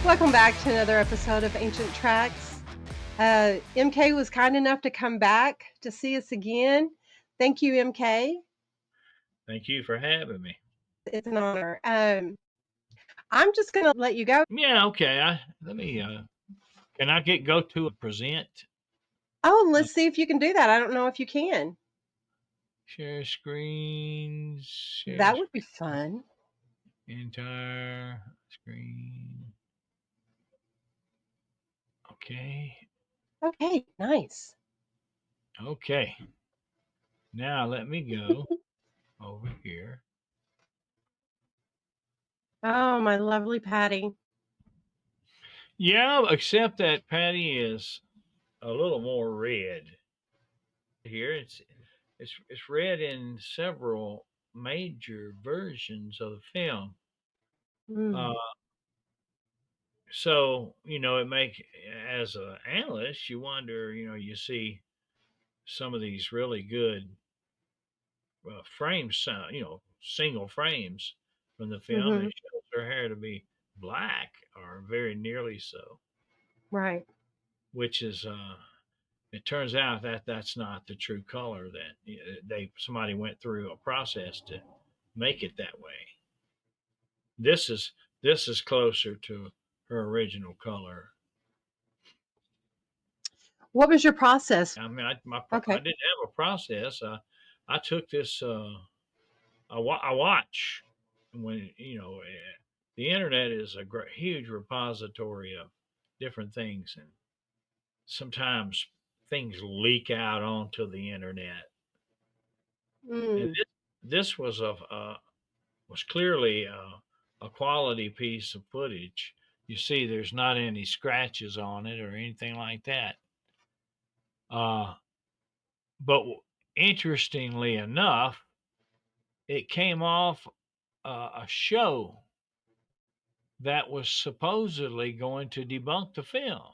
Welcome back to another episode of Ancient Tracks. MK was kind enough to come back to see us again. Thank you, MK. Thank you for having me. It's an honor. I'm just going to let you go. Yeah, okay. Let me. Can I go to present? Oh, Uh, let's see if you can do that. I don't know if you can. share screens. Share That would be fun. entire screen. Okay. Okay, nice. Okay. Now let me go over here. Oh, my lovely Patty. Yeah, except that Patty is a little more red. Here it's red in several major versions of the film. Uh, Mm. So, it make as an analyst, you wonder, you see some of these really good frames, single frames from the film, and Mm-hmm. it shows her hair to be black or very nearly so, Right. which is, it turns out that that's not the true color that somebody went through a process to make it that way. This is this is closer to her original color. What was your process? I mean, I Okay. didn't have a process. I took this I watch when the internet is a huge repository of different things, and sometimes things leak out onto the internet. And Mm. this was clearly a quality piece of footage. You see, there's not any scratches on it or anything like that. Uh, but interestingly enough, it came off a show that was supposedly going to debunk the film.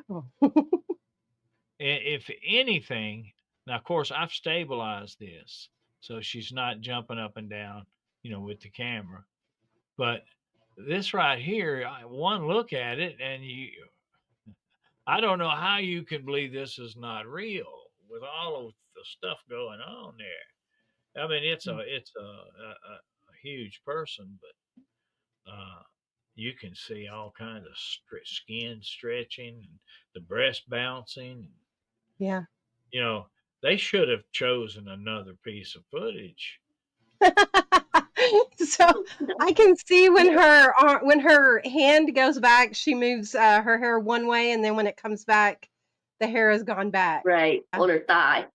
Oh. If anything, now of course I've stabilized this, so she's not jumping up and down, with the camera. But this right here, one look at it, and I don't know how you can believe this is not real with all of the stuff going on there. I mean, it's a huge person, but you can see all kinds of skin stretching and the breast bouncing. Yeah. You know, they should have chosen another piece of footage. So I can see when her hand goes back, she moves her hair one way, and then when it comes back, the hair has gone back. Right, on her thigh.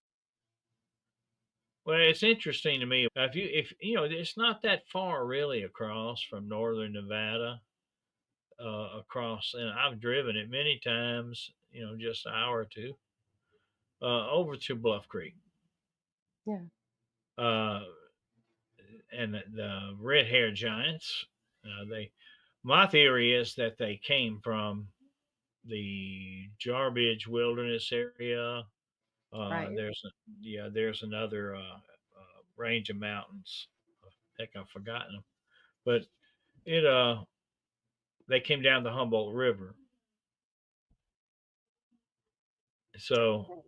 Well, it's interesting to me if it's not that far really across from northern Nevada, across, and I've driven it many times. Just an hour or two over to Bluff Creek. Yeah. Uh, and the red hair giants. They, my theory is that they came from the Jarbidge Wilderness area. Right. There's another range of mountains. Heck, I've forgotten them, but it they came down the Humboldt River. So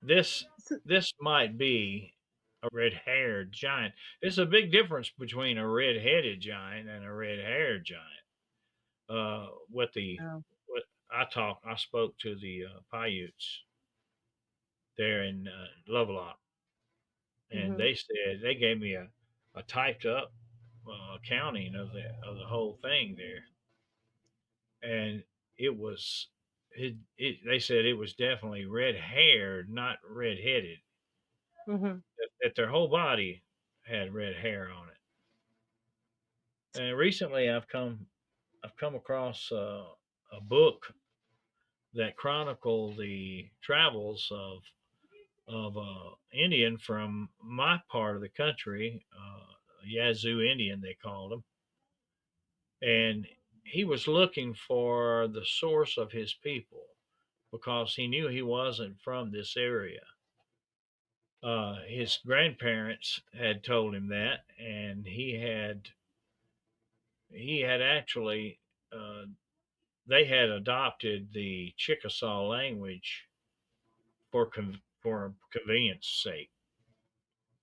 this So- this might be a red-haired giant. There's a big difference between a red-headed giant and a red-haired giant. What the oh. what I spoke to the Paiutes there in Lovelock, and Hmm. they said they gave me a typed up accounting of the whole thing there, and it was they said it was definitely red haired, not red headed. Hmm. That their whole body had red hair on it. And recently, I've come across a book that chronicled the travels of Indian from my part of the country, Yazoo Indian they called him, and he was looking for the source of his people because he knew he wasn't from this area. His grandparents had told him that, and he had he had actually uh, they had adopted the Chickasaw language for convenience sake,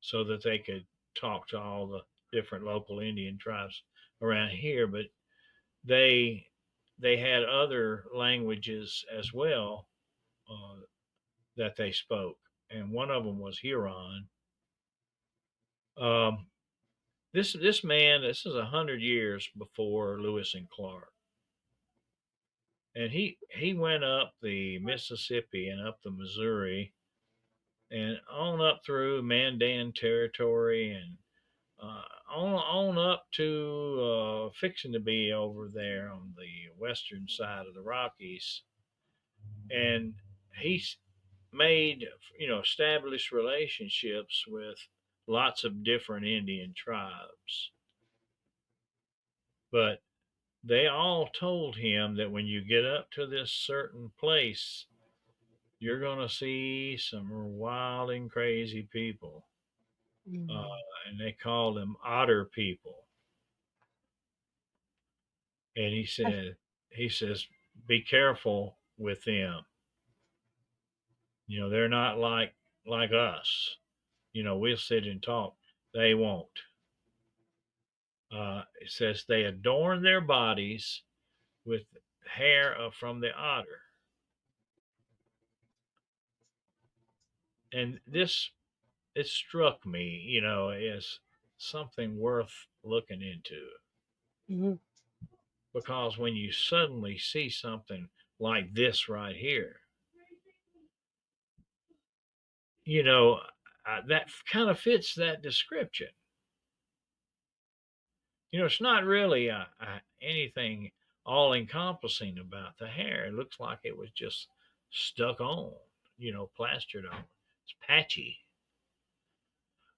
so that they could talk to all the different local Indian tribes around here. But they they had other languages as well uh, that they spoke, and one of them was Huron. Um, this man, this is 100 years before Lewis and Clark, and he went up the Mississippi and up the Missouri and on up through Mandan Territory and on up to fixing to be over there on the western side of the Rockies, and he's made established relationships with lots of different Indian tribes, but they all told him that when you get up to this certain place, you're going to see some wild and crazy people. Uh, Mm. and they called them Otter people. And he says, be careful with them. They're not like us. We'll sit and talk. They won't. It says they adorn their bodies with hair from the otter, and this it struck me, as something worth looking into, Mhm. because when you suddenly see something like this right here, you know, that kind of fits that description. It's not really anything all encompassing about the hair. It looks like it was just stuck on, plastered on. It's patchy.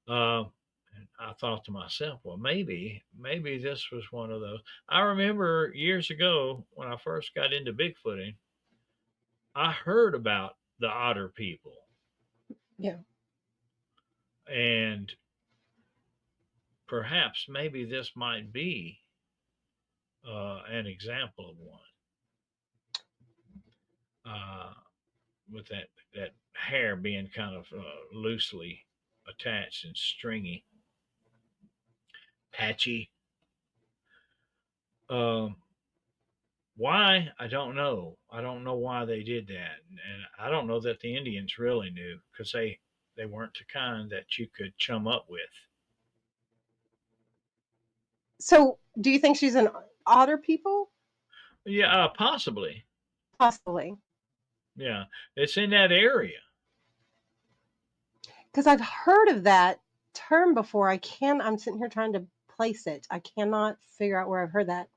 Uh, and I thought to myself, well, maybe this was one of those. I remember years ago when I first got into Bigfooting, I heard about the Otter people, Yeah. and perhaps maybe this might be an example of one. Uh, with that hair being kind of loosely attached and stringy, patchy. Um, why I don't know. I don't know why they did that, and I don't know that the Indians really knew, because they weren't the kind that you could chum up with. So, do you think she's an otter people? Yeah, possibly. Possibly, Yeah, it's in that area. because I've heard of that term before. I'm sitting here trying to place it. I cannot figure out where I've heard that.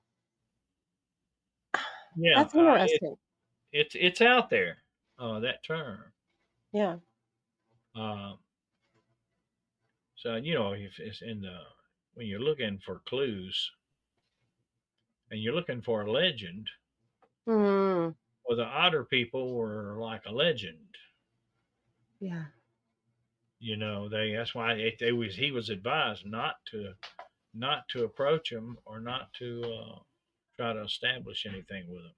Yeah, That's interesting. it's out there. That term. Yeah. Uh, so if it's in the when you're looking for clues and you're looking for a legend, Mm, well, the Otter people were like a legend. yeah. That's why he was advised not to approach them or not to try to establish anything with them.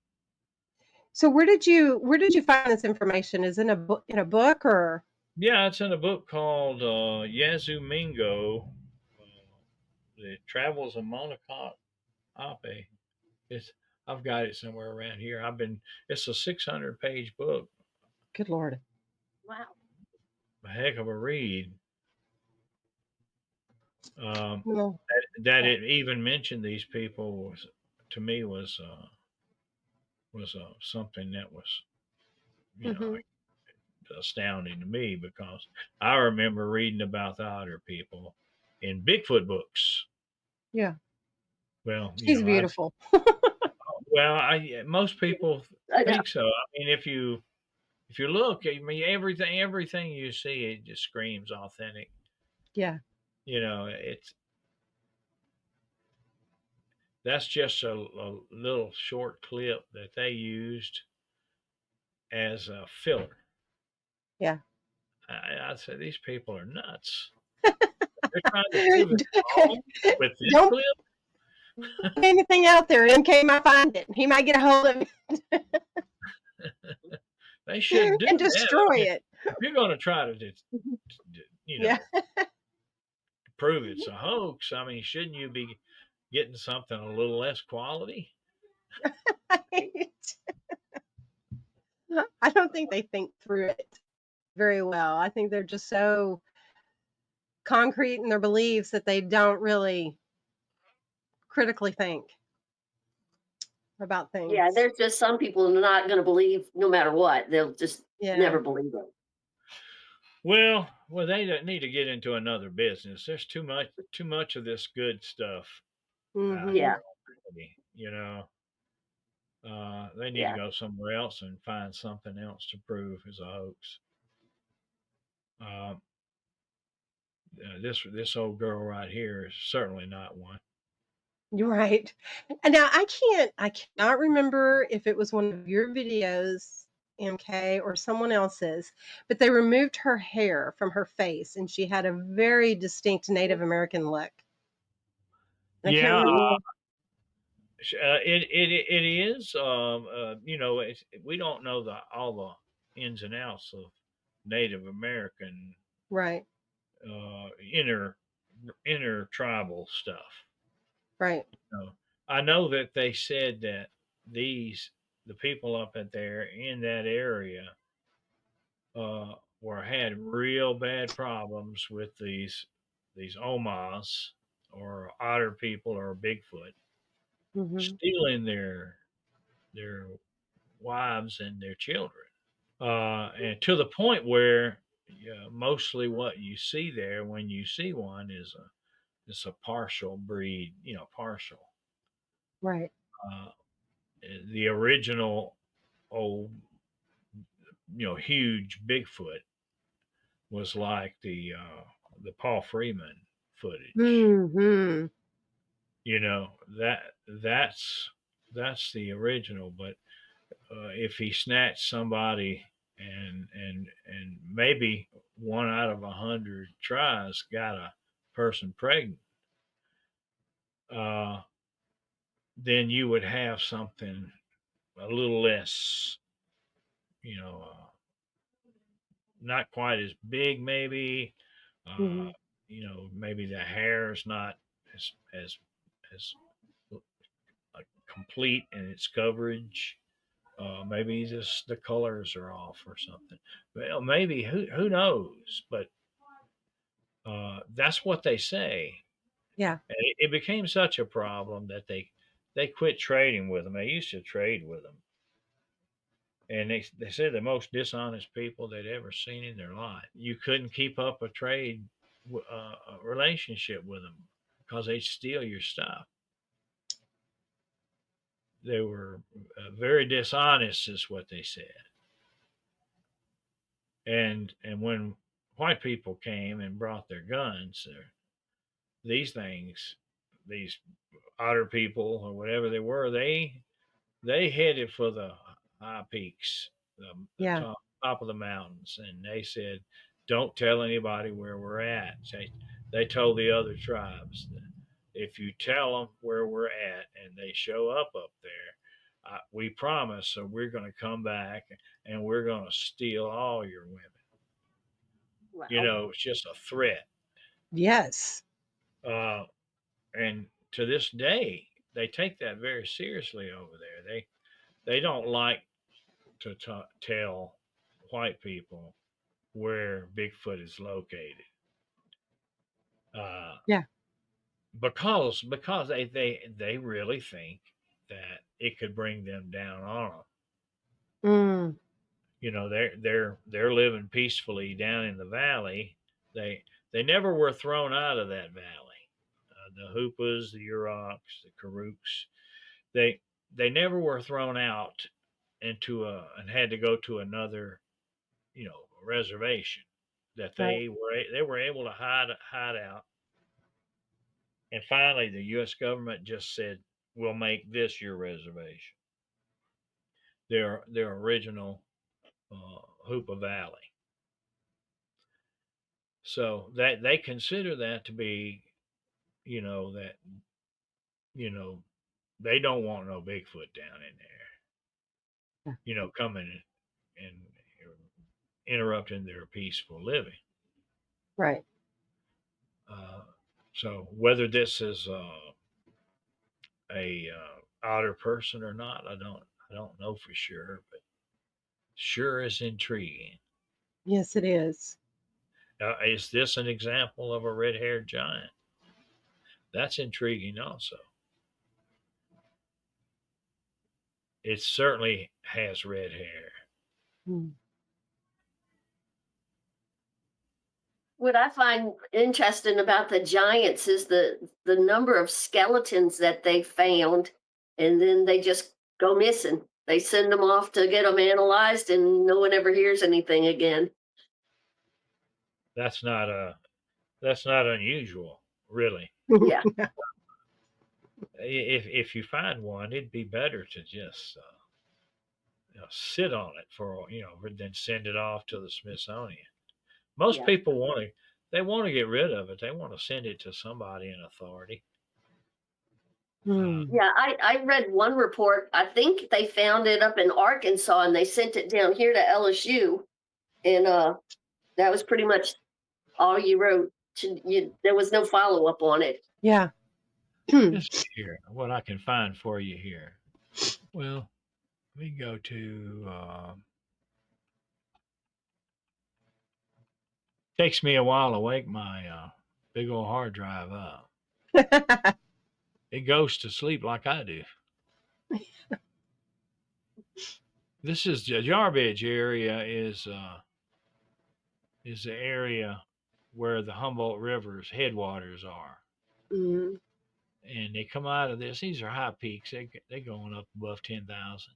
So where did you find this information? Is it in a book or? Yeah, it's in a book called Yazoo Mingo, The Travels of Monacoc Ape. It's I've got it somewhere around here. It's a 600-page book, Good Lord. Wow. a heck of a read. Um, No. that it even mentioned these people to me was something that was you know Hmm. astounding to me, because I remember reading about the Otter people in Bigfoot books. Yeah. Well, She's beautiful. most people I know. think so. I mean, if you look, I mean, everything you see, it just screams authentic. Yeah. It's that's just a little short clip that they used as a filler. Yeah. I'd say these people are nuts. They're trying to prove it wrong with this Don't clip. Anything out there, MK might find it. He might get a hold of it They should do and that. I destroy mean, it. if you're going to try to, you Yeah. know, prove it's a hoax, I mean, shouldn't you be getting something a little less quality? I don't think they think through it very well. I think they're just so concrete in their beliefs that they don't really critically think about Yeah, things. there's just some people not going to believe no matter what. They'll just Yeah. never believe it. Well, they need to get into another business. There's too much of this good stuff out Mhm. Yeah, here already. They need to yeah. go somewhere else and find something else to prove is a hoax. Uh, this old girl right here is certainly not one. You're right. And now I cannot remember if it was one of your videos, MK, or someone else's, but they removed her hair from her face and she had a very distinct Native American look. And I can't Yeah, remember. it is. We don't know all the ins and outs of Native American Right. uh, inner tribal stuff. Right. No, I know that they said that the people up at there in that area were had real bad problems with these Omas or Otter people or Bigfoot Mhm. stealing their wives and their children, and to the point where mostly what you see there when you see one is a partial breed, partial. Right. Uh, the original old, huge Bigfoot was like the Paul Freeman footage. Mhm. You know that's the original. But if he snatched somebody and maybe one out of 100 tries got a person pregnant, uh, then you would have something a little less, you know, not quite as big, maybe. Uh, Mhm. Maybe the hair is not as complete in its coverage. Maybe just the colors are off or something. Well, maybe who knows? But that's what they say. Yeah. And it became such a problem that they quit trading with them. They used to trade with them, and they said the most dishonest people they'd ever seen in their life. You couldn't keep up a a relationship with them because they'd steal your stuff. They were very dishonest, is what they said. And when white people came and brought their guns, these things, these otter people or whatever they were, they headed for the high peaks, the Yeah. top of the mountains, and they said, "Don't tell anybody where we're at." They told the other tribes that if you tell them where we're at and they show up there, we promise. So we're going to come back and we're going to steal all your women. Wow. It's just a threat. Yes. Uh, and to this day, they take that very seriously over there. They don't like to tell white people where Bigfoot is located, uh, Yeah. because they really think that it could bring them down on them. Mm. They're living peacefully down in the valley. They never were thrown out of that valley. The Hoopas, the Yurok,s the Karuks, they they never were thrown out and had to go to another, reservation. That Right. they were able to hide out. And finally, the U.S. government just said, "We'll make this your reservation." Their original Hoopa Valley. So that they consider that to be, that you know, they don't want no Bigfoot down in Yeah. there, coming and interrupting their peaceful living. Right. So whether this is a otter person or not, I don't know for sure, but sure is intriguing. Yes, it is. Is this an example of a red-haired giant? That's intriguing also. It certainly has red hair. Mm. What I find interesting about the giants is the number of skeletons that they found, and then they just go missing. They send them off to get them analyzed, and no one ever hears anything again. That's not that's not unusual, really. Yeah, If you find one, it'd be better to just sit on it for than send it off to the Smithsonian. Most yeah. people want to get rid of it. They want to send it to somebody in authority. Mm. Yeah, I read one report. I think they found it up in Arkansas and they sent it down here to LSU. And that was pretty much all you wrote. There was no follow up on it. Yeah. Let's see here what I can find for you here. Well, let me go to. Takes me a while to wake my big old hard drive up. It goes to sleep like I do. This is the Yarbidge area is the area where the Humboldt River's headwaters are, Mm. and they come out of this. These are high peaks. They going up above 10,000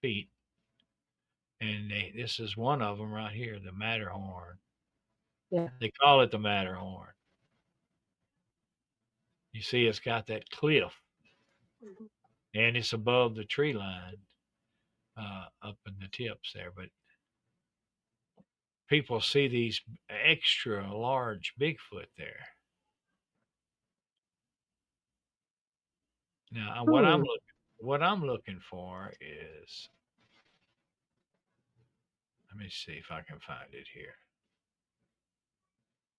feet, and this is one of them right here, the Matterhorn. Yeah. They call it the Matterhorn. You see, it's got that cliff, and it's above the tree line up in the tips there. But people see these extra large Bigfoot there. Now, Hmm. what I'm looking for is, let me see if I can find it here.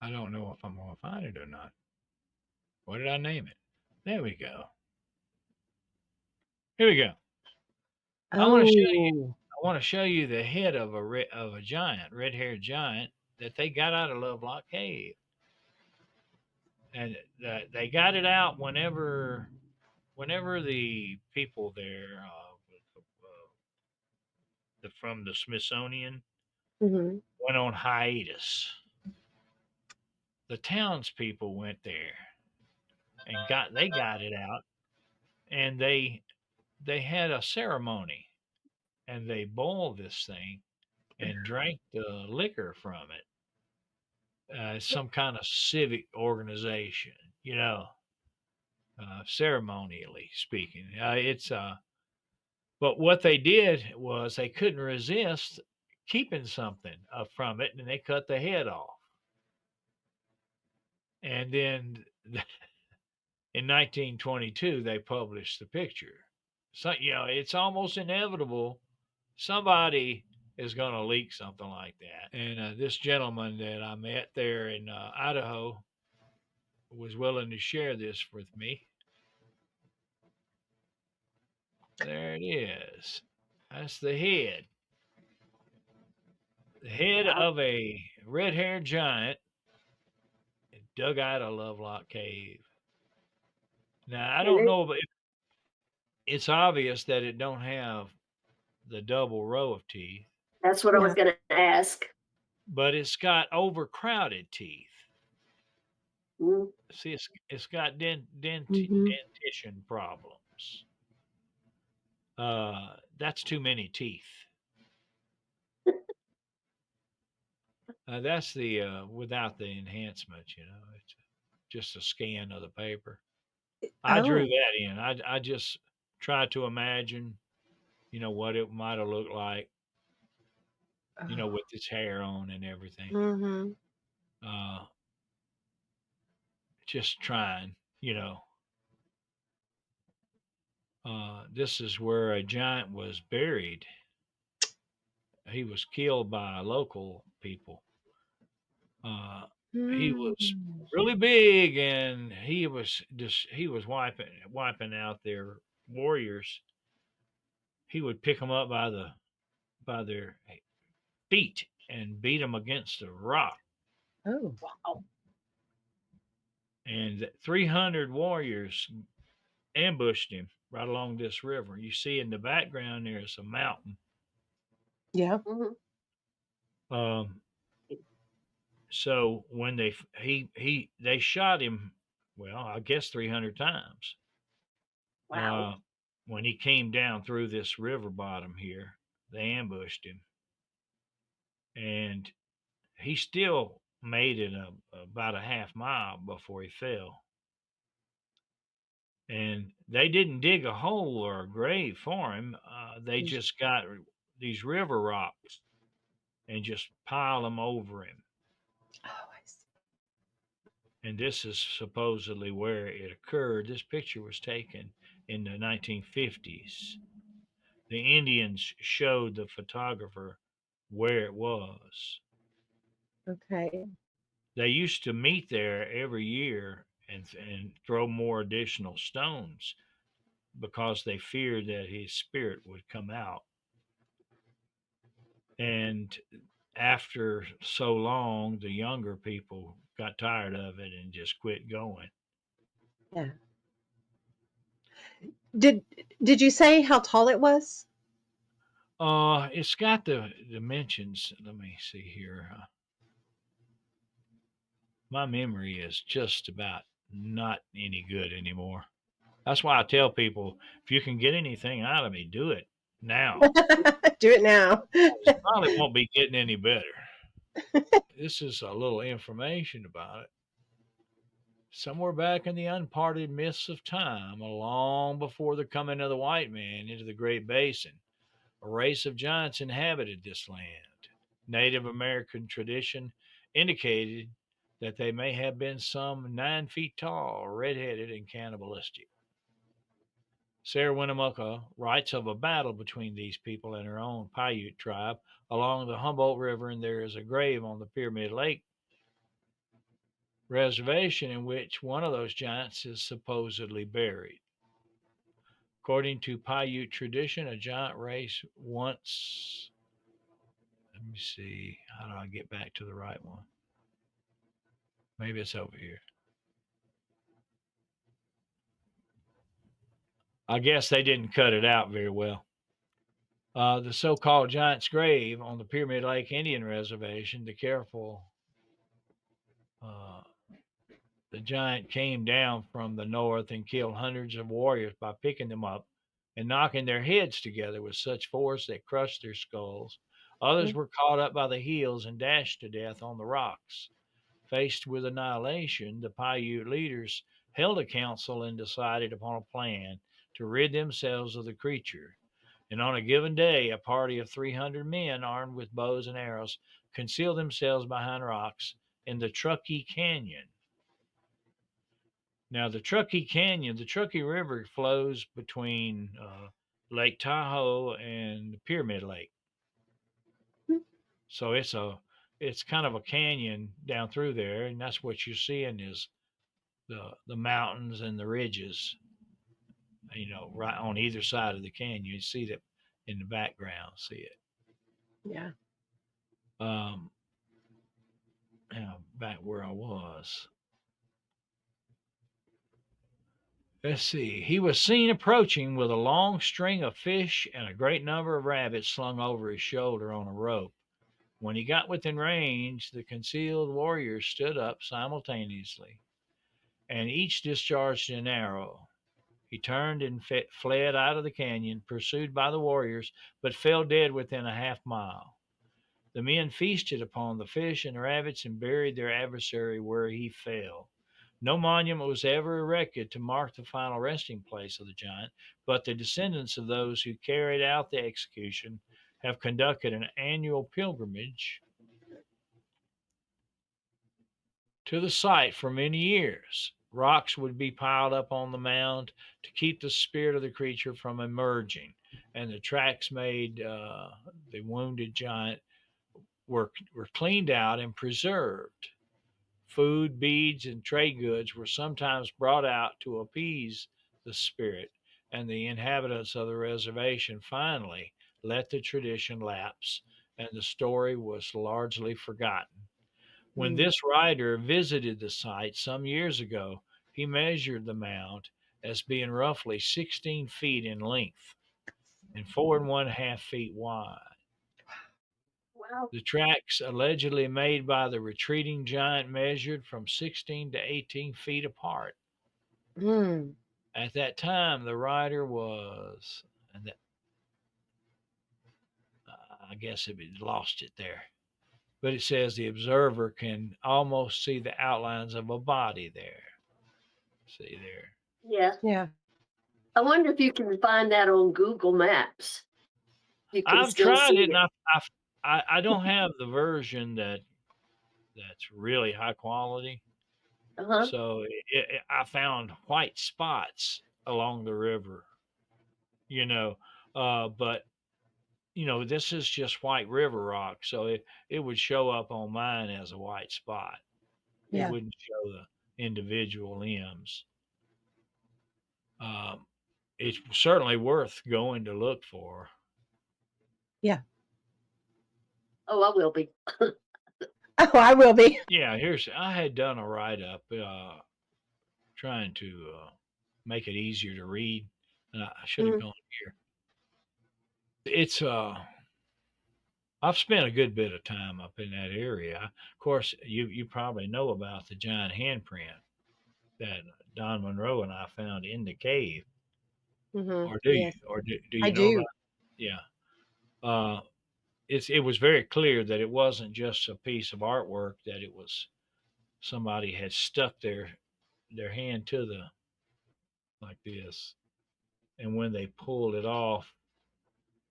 I don't know if I'm going to find it or not. What did I name it? There we go. Here we go. I want to show you. Oh. I want to show you the head of a giant, red-haired giant that they got out of Lovelock Cave, and they got it out whenever the people there from the Smithsonian Hmm. went on hiatus. The townspeople went there and got it out, and they had a ceremony, and they boiled this thing and drank the liquor from it. Some kind of civic organization, ceremonially speaking. But what they did was they couldn't resist keeping something from it, and they cut the head off. And then in 1922, they published the picture. So, it's almost inevitable somebody is going to leak something like that. And this gentleman that I met there in Idaho was willing to share this with me. There it is. That's the head. The head Wow. of a red-haired giant dug out of Lovelock Cave. Now, I And don't know, but it's obvious that it don't have the double row of teeth, that's what I was Yeah. going to ask. but it's got overcrowded teeth. Mm. See, it's got Hmm. dentition problems. That's too many teeth. That's the without the enhancement. It's just a scan of the paper. I drew Oh. that in. I just tried to imagine, what it might have looked like, Oh. with its hair on and everything. Hmm. Uh, just trying, This is where a giant was buried. He was killed by local people. Uh, he was Hmm. really big, and he was wiping out their warriors. He would pick them up by their feet and beat them against a rock. Oh, Wow. And 300 warriors ambushed him right along this river. You see in the background there's a mountain. yeah. Mhm. Um, so when they shot him, well, I guess 300 times. Wow. Uh, when he came down through this river bottom here, they ambushed him, and he still made it about a half mile before he fell. And they didn't dig a hole or a grave for him. They Just- just got these river rocks and just piled them over him. Oh, I see. And this is supposedly where it occurred. This picture was taken in the 1950s. The Indians showed the photographer where it was. Okay. They used to meet there every year and throw more additional stones because they feared that his spirit would come out. And after so long, the younger people got tired of it and just quit going. Yeah. Did did you say how tall it was? It's got the dimensions. Let me see here. My memory is just about not any good anymore. That's why I tell people if you can get anything out of me, do it now. Do it now. It probably won't be getting any better. This is a little information about it. Somewhere back in the unparted mists of time, long before the coming of the white man into the Great Basin, a race of giants inhabited this land. Native American tradition indicated that they may have been some 9 feet tall, redheaded, and cannibalistic. Sarah Winnemucca writes of a battle between these people and her own Paiute tribe along the Humboldt River, and there is a grave on the Pyramid Lake reservation in which one of those giants is supposedly buried. According to Paiute tradition, a giant race once. Let me see. How do I get back to the right one? Maybe it's over here. I guess they didn't cut it out very well. The so called Giant's Grave on the Pyramid Lake Indian Reservation, uh, the giant came down from the north and killed hundreds of warriors by picking them up and knocking their heads together with such force that crushed their skulls. Others were caught up by the heels and dashed to death on the rocks. Faced with annihilation, the Paiute leaders held a council and decided upon a plan to rid themselves of the creature. And on a given day, a party of 300 men armed with bows and arrows concealed themselves behind rocks in the Truckee Canyon. Now, the Truckee River flows between Lake Tahoe and the Pyramid Lake. So it's kind of a canyon down through there, and that's what you're seeing is the mountains and the ridges, right on either side of the canyon. You see that in the background, see it. Yeah. Um, Now, back where I was. Let's see. He was seen approaching with a long string of fish and a great number of rabbits slung over his shoulder on a rope. When he got within range, the concealed warriors stood up simultaneously, and each discharged an arrow. He turned and fled out of the canyon, pursued by the warriors, but fell dead within a half mile. The men feasted upon the fish and the rabbits and buried their adversary where he fell. No monument was ever erected to mark the final resting place of the giant, but the descendants of those who carried out the execution have conducted an annual pilgrimage to the site for many years. rocks would be piled up on the mound to keep the spirit of the creature from emerging, and the tracks made the wounded giant were cleaned out and preserved. Food, beads, and trade goods were sometimes brought out to appease the spirit, and the inhabitants of the reservation finally let the tradition lapse, and the story was largely forgotten. When Mm. this writer visited the site some years ago, he measured the mound as being roughly 16 feet in length and 4.5 feet wide. Wow. The tracks allegedly made by the retreating giant measured from 16 to 18 feet apart. Mm. At that time, the writer was, and that, I guess it lost it there, but it says the observer can almost see the outlines of a body there. See there. Yeah. Yeah. I wonder if you can find that on Google Maps. You can I've still tried see it, and it. I don't have the version that's really high quality. Uh-huh. So I found white spots along the river, you know, but this is just white river rock, so it would show up on mine as a white spot. It Yeah. wouldn't show the individual limbs. Um, it's certainly worth going to look for. Yeah. Oh, I will be. Oh, I will be. Yeah, I had done a write up trying to make it easier to read, and I should have Mm. gone here. It's I've spent a good bit of time up in that area. Of course, you probably know about the giant handprint that Don Monroe and I found in the cave, Mm-hmm. or do you? Yes, Or do I you know about? do. Yeah, uh, it was very clear that it wasn't just a piece of artwork; that it was somebody had stuck their hand to the like this, and when they pulled it off,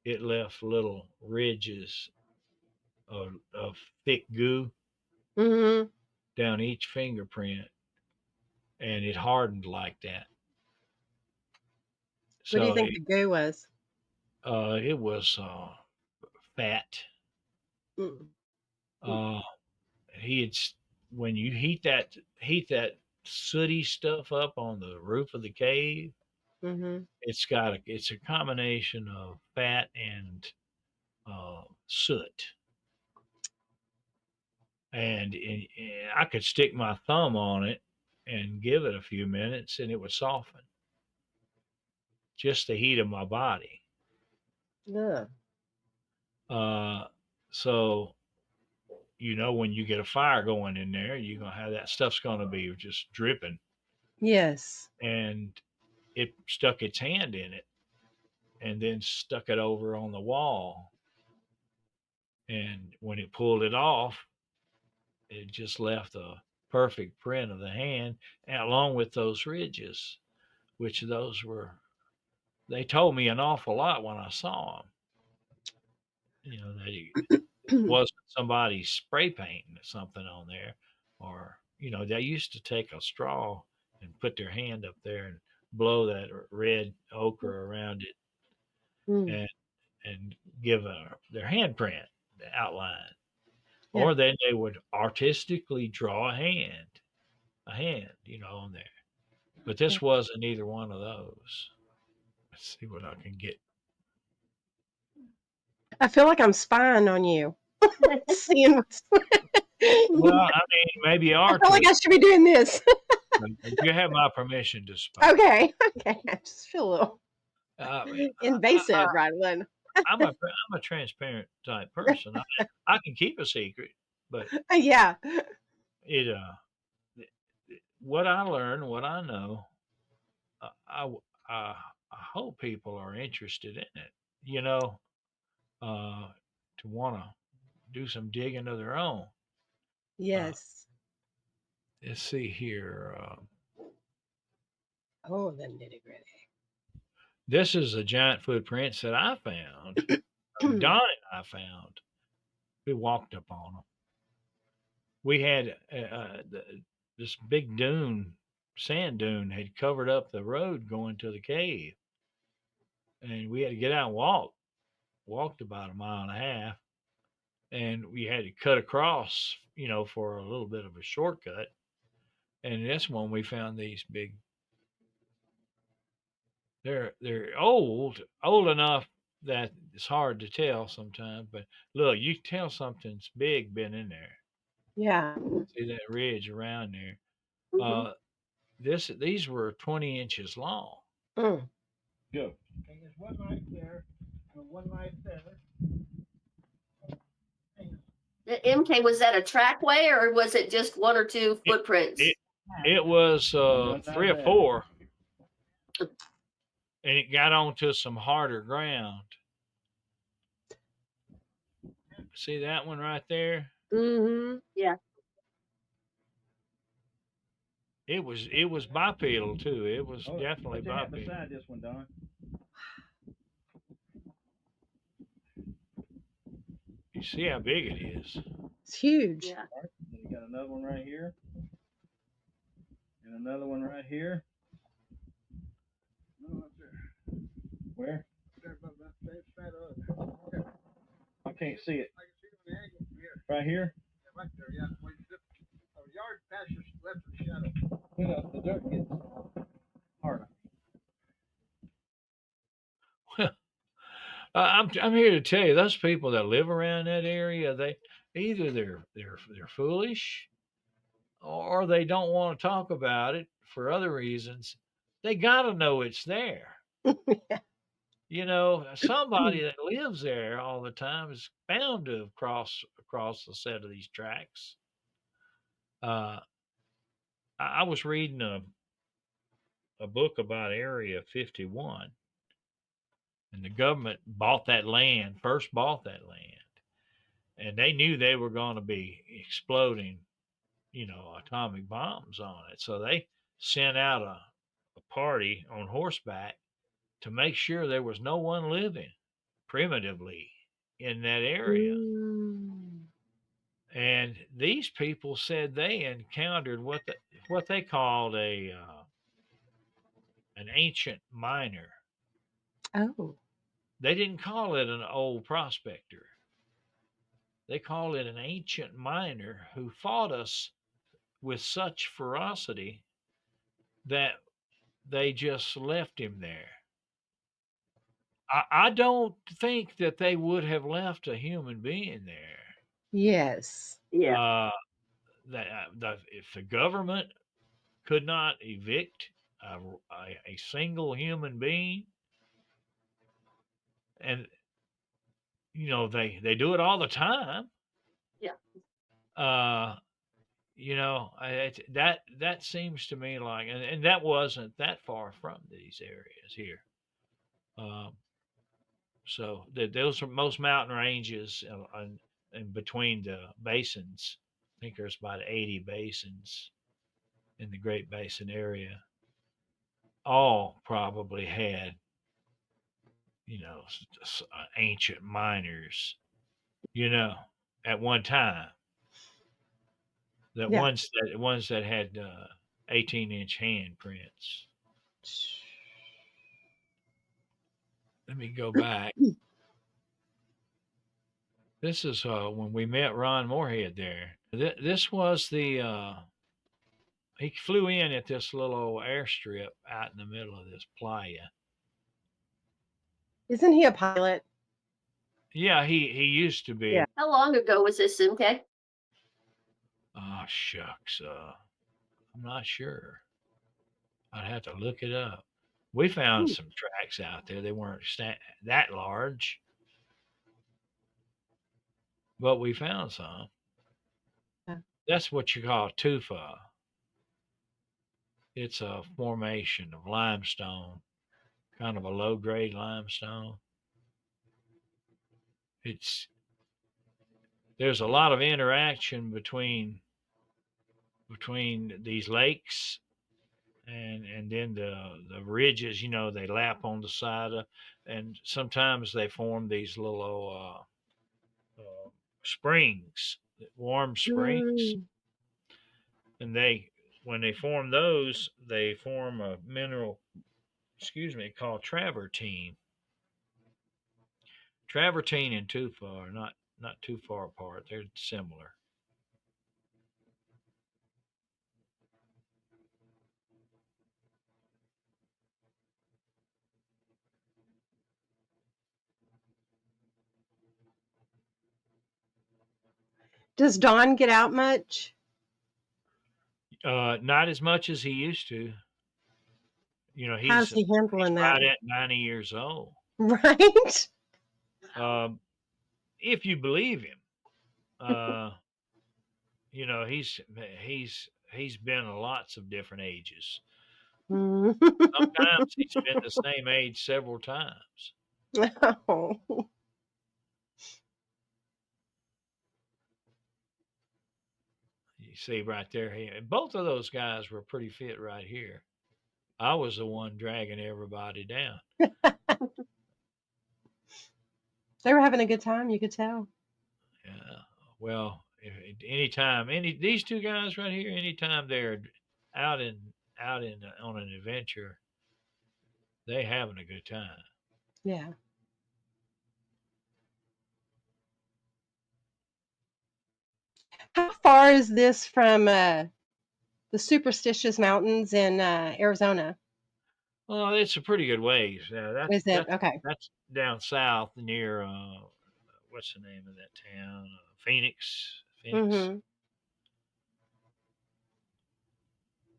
it left little ridges of thick goo Mm-hmm. down each fingerprint, and it hardened like that. What do you So think the goo was? it was fat. Mm. Uh, he had when you heat that sooty stuff up on the roof of the cave. Mm-hmm. It's a combination of fat and soot, and I could stick my thumb on it and give it a few minutes, and it would soften. Just the heat of my body. Yeah. Uh, so when you get a fire going in there, you're gonna have that stuff's gonna be just dripping, Yes. and it stuck its hand in it, and then stuck it over on the wall, and when it pulled it off, it just left a perfect print of the hand, along with those ridges, which they told me an awful lot when I saw them. That it wasn't somebody spray painting something on there, or they used to take a straw and put their hand up there and blow that red ochre around it, Mm. and give their handprint, the outline, Yeah. or then they would artistically draw a hand, on there. But Yeah. this wasn't either one of those. Let's see what I can get. I feel like I'm spying on you. Seeing what's Well, I I mean, maybe you are feel like too. I should be doing this. But you have my permission to spy. Okay. Okay. I just feel a little I mean, invasive right then. I'm a transparent type person. I can keep a secret, but Yeah. it what I learn, what I know, I I I I hope people are interested in it. You know, to want to do some digging of their own. Uh, Yes. let's see here. Oh, the nitty gritty. This is a giant footprints that I found. Don and I found. We walked up on them. We had this big dune sand dune had covered up the road going to the cave, and we had to get out and walk. Walked about a mile and a half, and we had to cut across, for a little bit of a shortcut. And that's when we found these big. They're old enough that it's hard to tell sometimes. But look, you can tell something's big been in there. Yeah. See that ridge around there? Mhm. These were 20 inches long. Mm. Go. Okay, there's one right there, and one right there. MK, was that a trackway or was it just one or two It footprints? it was One 3 or there. 4, and it got onto some harder ground. See that one right there? Mm-hmm. Yeah. It was bipedal too. It was definitely What you have bipedal. beside this one, Don? You see how big it is. It's huge. Yeah. Then you got another one right here, and another one right here. No, up there. Where? There, above that side of it. I can't see it. I can see it on the angle from here. Right here? Yeah, right there, yeah. When you zip a yard past your left of the shadow. The dirt gets harder. I'm here to tell you, those people that live around that area, they're foolish, or they don't want to talk about it for other reasons. They got to know it's there. Somebody that lives there all the time is bound to have crossed across the set of these tracks. I was reading a book about Area 51, and the government first bought that land, and they knew they were going to be exploding, atomic bombs on it. So they sent out a party on horseback to make sure there was no one living primitively in that area. Mm. And these people said they encountered what they called an ancient miner. Oh. They didn't call it an old prospector. They called it an ancient miner who fought us with such ferocity that they just left him there. I don't think that they would have left a human being there. Yes. Yeah. If the government could not evict a single human being, and they do it all the time. Yeah. That seems to me like, and that wasn't that far from these areas here. So those are most mountain ranges, and between the basins. I think there's about 80 basins in the Great Basin area. All probably had, ancient miners, at one time. Yeah. Ones that had 18-inch handprints. Let me go back. This is when we met Ron Moorhead there. This was he flew in at this little old airstrip out in the middle of this playa. Isn't he a pilot? Yeah, he used to be. Yeah. How long ago was this, MK? Oh, shucks. I'm not sure. I'd have to look it up. We found some tracks out there. They weren't that large, but we found some. Yeah. That's what you call tufa. It's a formation of limestone, kind of a low-grade limestone. There's a lot of interaction between these lakes and then the ridges, they lap on the side of, and sometimes they form these little springs, warm springs, Mm. and they when they form those, they form a mineral, called travertine. Travertine and tufa are not too far apart. They're similar. Does Don get out much? Not as much as he used to. How's He's he handling that? right at 90 years old. Right? Um, if you believe him, uh, he's been lots of different ages. Mm. Sometimes he's been the same age several times. Oh. You see right there, both of those guys were pretty fit right here. I was the one dragging everybody down. They were having a good time, you could tell. Yeah. Well, anytime these two guys right here, anytime they're out in on an adventure, they having a good time. Yeah. How far is this from the Superstitious Mountains in Arizona? Well, it's a pretty good ways. Is it? Okay. That's down south near what's the name of that town? Phoenix. Phoenix. Mm-hmm.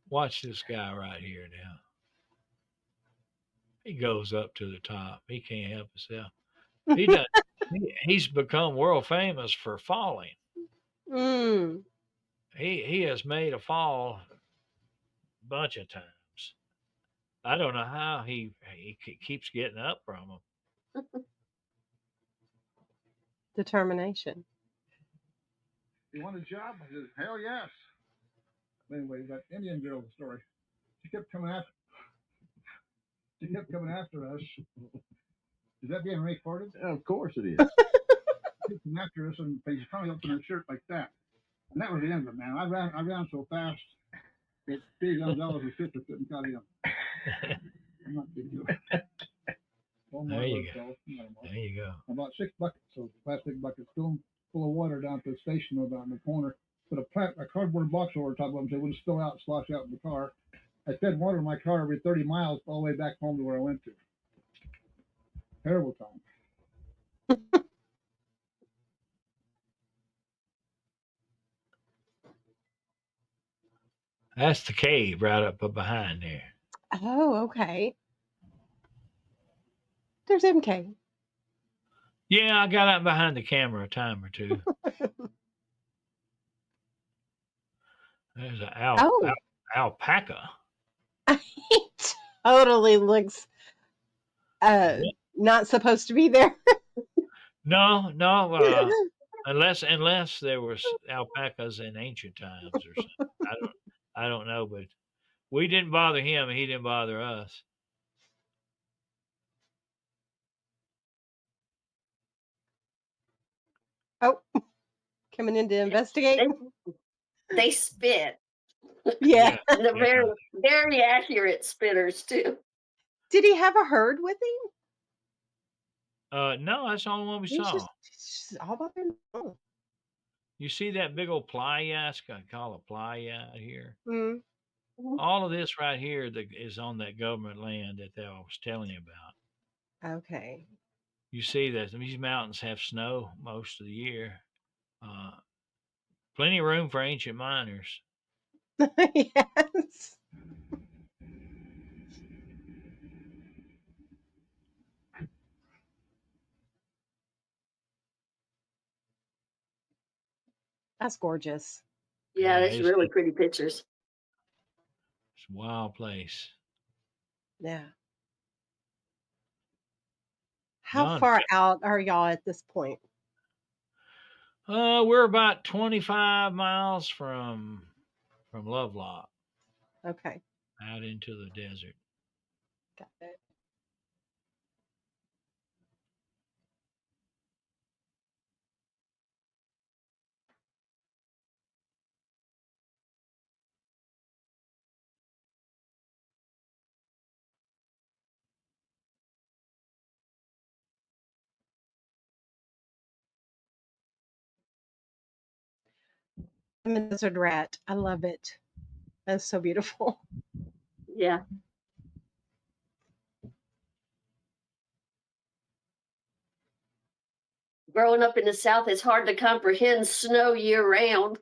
Watch this guy right here now. He goes up to the top. He can't help himself. He does. He's become world famous for falling. Mm. He has made a fall a bunch of times. I don't know how he keeps getting up from them. Determination. You want a job? I said, hell yes. Anyway, that Indian girl story. She kept coming after. She kept coming after us. Is that being recorded? Yeah, of course it is. She kept coming after us, and she's probably opening her shirt like that. And that was the end of it, man. I ran so fast that Steve Gonzalez's sister couldn't cut him. I'm not big deal. There you go. There you go. About 6 buckets, so plastic buckets, full of water down at the station down in the corner. Put a cardboard box over top of them so it wouldn't spill out and slosh out in the car. I fed water in my car every 30 miles all the way back home to where I went to. Terrible time. That's the cave right up behind there. Oh, okay. There's MK. Yeah, I got out behind the camera a time or two. There's an alpaca. He totally looks not supposed to be there. No, unless there was alpacas in ancient times or something. I don't know, but we didn't bother him, and he didn't bother us. Oh, coming in to investigate. They spit. Yeah. And they're very, very accurate spitters too. Did he have a herd with him? No, that's the only one we saw. Just all by themselves. You see that big old playa? I call it playa out here. Mm. All of this right here that is on that government land that I was telling you about. Okay. You see that these mountains have snow most of the year. Plenty of room for ancient miners. Yes. That's gorgeous. Yeah, that's really pretty pictures. It's a wild place. Yeah. How far out are y'all at this point? We're about 25 miles from Lovelock. Okay. Out into the desert. Got it. I'm a desert rat. I love it. That's so beautiful. Yeah. Growing up in the South, it's hard to comprehend snow year round.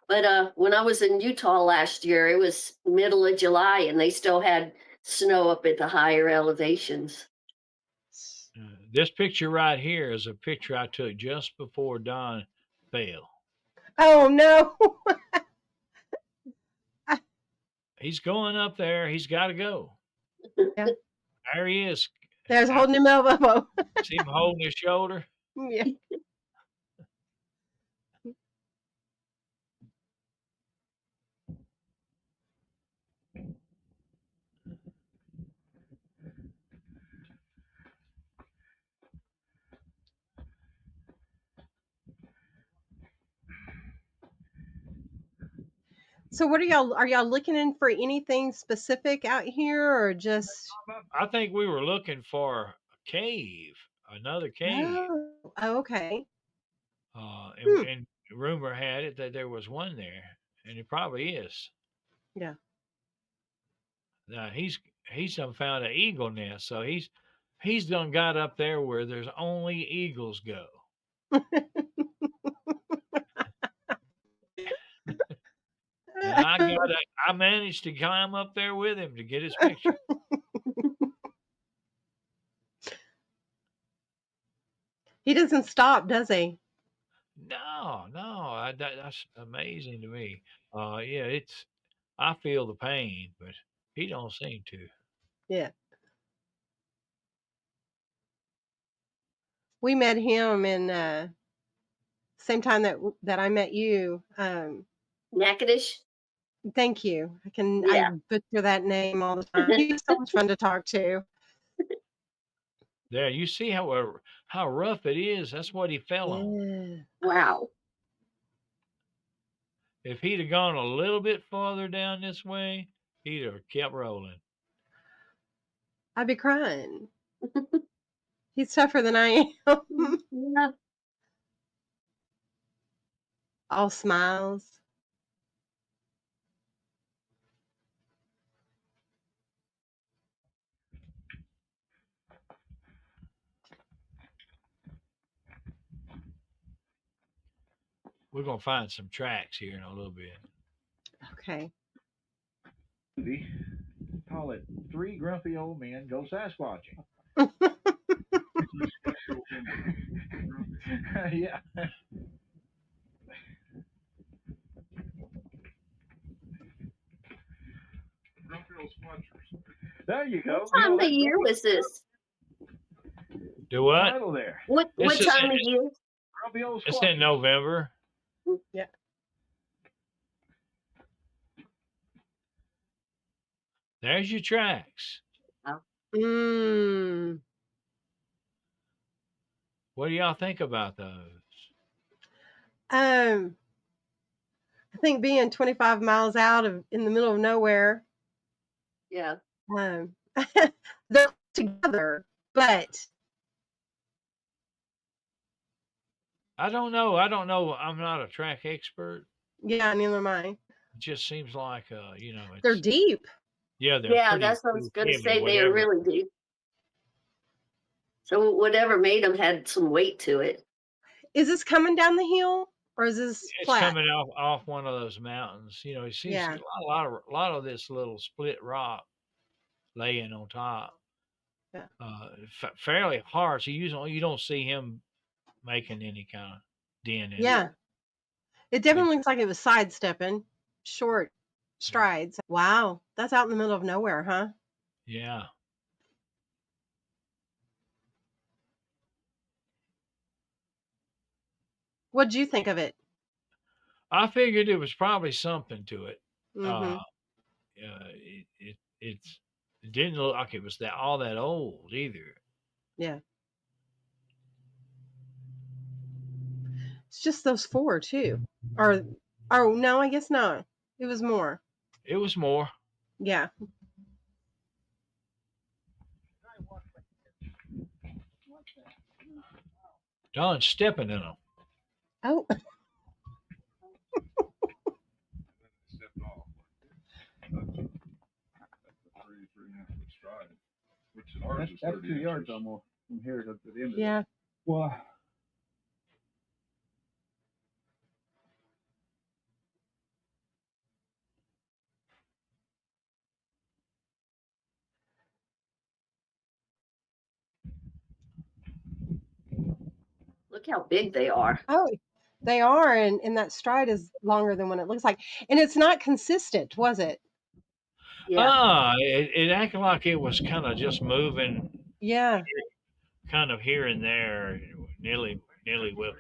But when I was in Utah last year, it was middle of July and they still had snow up at the higher elevations. This picture right here is a picture I took just before Don fell. Oh no. He's going up there. He's got to go. Yeah. There he is. There's holding him elbow. See him holding his shoulder? Yeah. So what are y'all looking in for anything specific out here or just I think we were looking for a cave, another cave. Oh, okay. And rumor had it that there was one there, and it probably is. Yeah. Now he's done found an eagle nest, so he's done got up there where there's only eagles go. And I managed to climb up there with him to get his picture. He doesn't stop, does he? No, that's amazing to me. Yeah, I feel the pain, but he don't seem to. Yeah. We met him in same time that I met you. Natchitoches? Thank you. I Yeah. butcher that name all the time. He was so much fun to talk to. There, you see how rough it is. That's what he fell on. Yeah. Wow. If he'd have gone a little bit farther down this way, he'd have kept rolling. I'd be crying. He's tougher than I am. Yeah. All smiles. We're gonna find some tracks here in a little bit. Okay. Call it Three Grumpy Old Men Go Sasquatching. Yeah. There you go. What time of year was this? Do what? Title there. What time of year? Grumpy Old It's Squatchers. in November. Yeah. There's your tracks. Mm. What do y'all think about those? I think being 25 miles out in the middle of nowhere, Yeah. they're together, but I don't know. I'm not a track expert. yeah, neither am I. It just seems like They're deep. Yeah, they're Yeah, pretty, that's what I was going to heavy, say. They are whatever. really deep. So whatever made them had some weight to it. Is this coming down the hill or is this It's flat? coming off one of those mountains. You see Yeah. a lot of this little split rock laying on top. Yeah. Fairly hard. So you don't see him making any kind of dent in Yeah. it. It definitely looks like it was sidestepping, short strides. Wow, that's out in the middle of nowhere, huh? Yeah. What'd you think of it? I figured it was probably something to it. Mm-hmm. It didn't look like it was all that old either. Yeah. It's just those four too. Or oh no, I guess not. It was more. It was more. Yeah. Don's stepping in them. Oh. That's 2 yards almost from here to the end of it. Yeah. Well, Look how big they are. Oh, they are, and that stride is longer than what it looks like. And it's not consistent, was it? Yeah. It acted like it was kind of just moving Yeah. kind of here and there, nilly willy.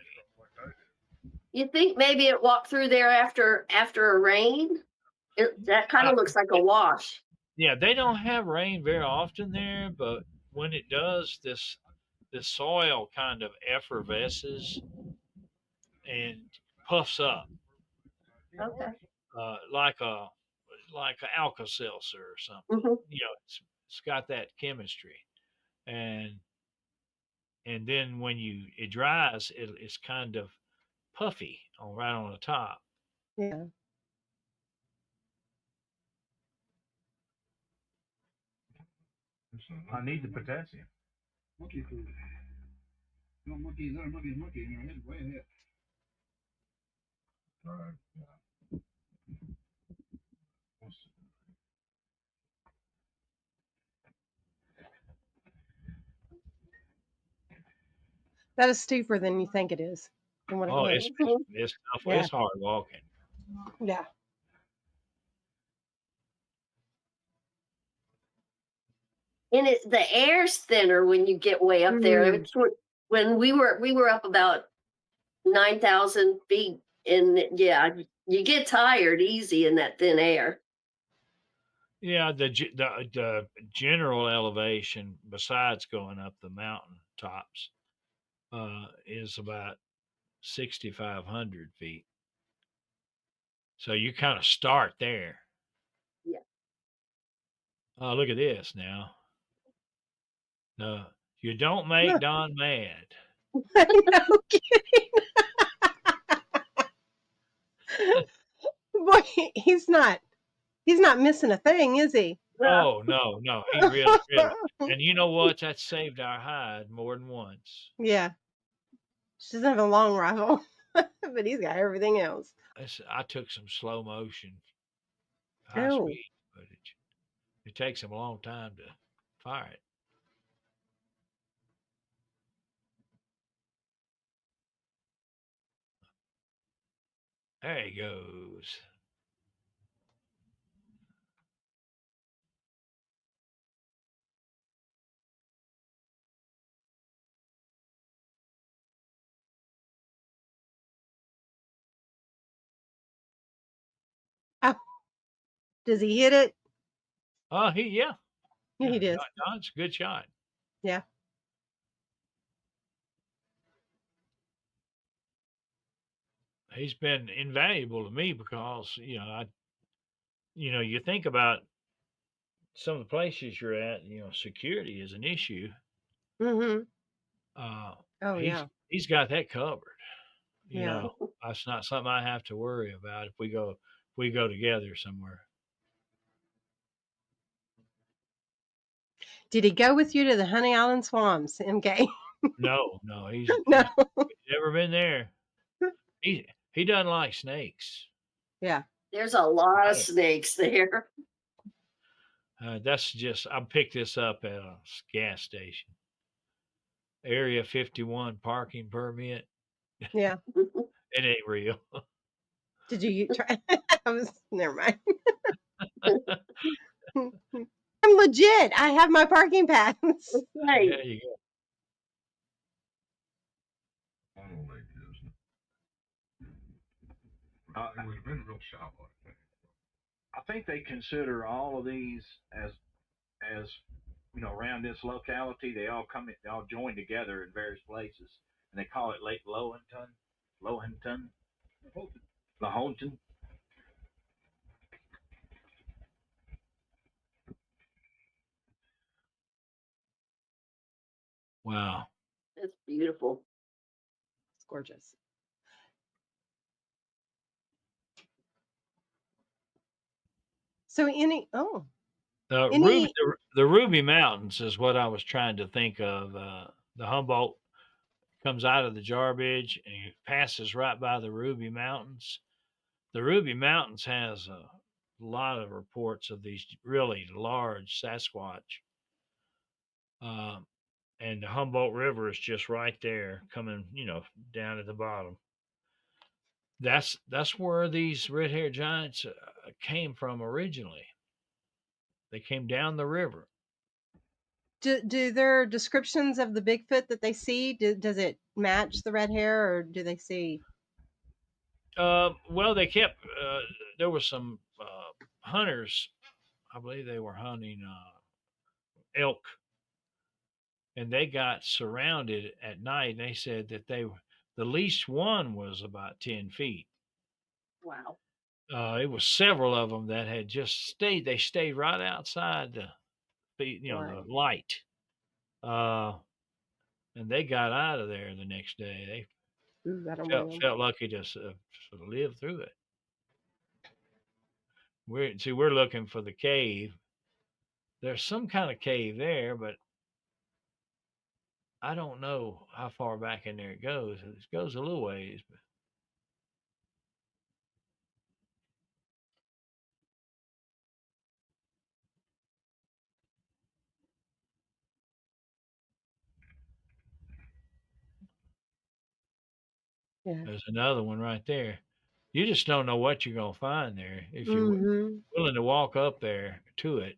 You think maybe it walked through there after a rain? That kind Uh, of looks like a wash. Yeah, they don't have rain very often there, but when it does, this soil kind of effervesces and puffs up, Okay. like a Alka Seltzer or something. Hmm. You know, it's got that chemistry, and then when it dries, it's kind of puffy right on the top. Yeah. I need the potassium. monkey food. No monkey, not a monkey, monkey. You know, he's way ahead. That is steeper than you think it is, than what it Oh, looks. it's tough. Yeah. It's hard walking. Yeah. And the air's thinner when you get way up there. Mhm. When we were up about 9,000 feet, and yeah, you get tired easy in that thin air. Yeah, the general elevation, besides going up the mountain tops, is about 6,500 feet. So you kind of start there. Yeah. Oh, look at this now. No, you don't make Don mad. No kidding. Boy, he's not missing a thing, is he? Oh no, he really. And you know what? That saved our hide more than once. Yeah. She doesn't have a long rifle, but he's got everything else. I took some slow motion, high Oh. speed footage. It takes him a long time to fire it. There he goes. Oh, does he hit it? Yeah, Yeah, yeah. he does. Don's a good shot. Yeah. He's been invaluable to me because you think about some of the places you're at. Security is an issue. Mm-hmm. Uh, Oh he's yeah. he's got that covered. You Yeah. know, that's not something I have to worry about if we go together somewhere. Did he go with you to the Honey Island Swamps, MK? No, No. he's never been there. He doesn't like snakes. Yeah. There's a lot of Oh, snakes there. that's just I picked this up at a gas station. Area 51 parking permit. Yeah. It ain't real. Did you try? Never mind. I'm legit. I have my parking pass. Right. There you go. It would have been real shallow. I think they consider all of these as around this locality. They all join together in various places, and they call it Lake Lahontan. Wow. It's beautiful. It's gorgeous. So any Ruby, The Ruby Mountains is what I was trying to think of. The Humboldt comes out of the Jarbidge and he passes right by the Ruby Mountains. The Ruby Mountains has a lot of reports of these really large Sasquatch. Um, and the Humboldt River is just right there, coming, down at the bottom. That's where these red-haired giants came from originally. They came down the river. Do their descriptions of the Bigfoot that they see, does it match the red hair, or do they see? Well, they kept. There were some hunters. I believe they were hunting elk, and they got surrounded at night. And they said that the least one was about 10 feet. Wow. It was several of them that had just stayed. They stayed right outside the Right. light, and they got out of there the next day. They Ooh, I don't blame felt them. felt lucky to sort of live through it. We're looking for the cave. There's some kind of cave there, but I don't know how far back in there it goes. It goes a little ways, but Yeah. there's another one right there. You just don't know what you're gonna find there if you're Mm-hmm. willing to walk up there to it.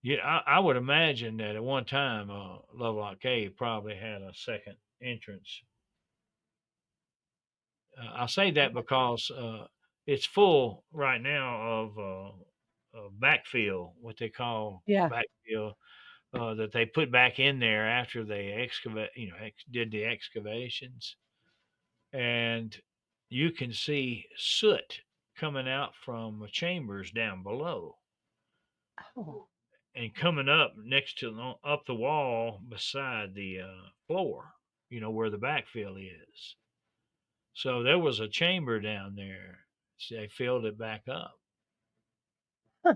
Yeah, I would imagine that at one time, Lovelock Cave probably had a second entrance. I say that because it's full right now of backfill, what they call Yeah. backfill, that they put back in there after they did the excavations, and you can see soot coming out from chambers down below Oh. and coming up next to up the wall beside the floor, where the backfill is. So there was a chamber down there. So they filled it back up. Huh.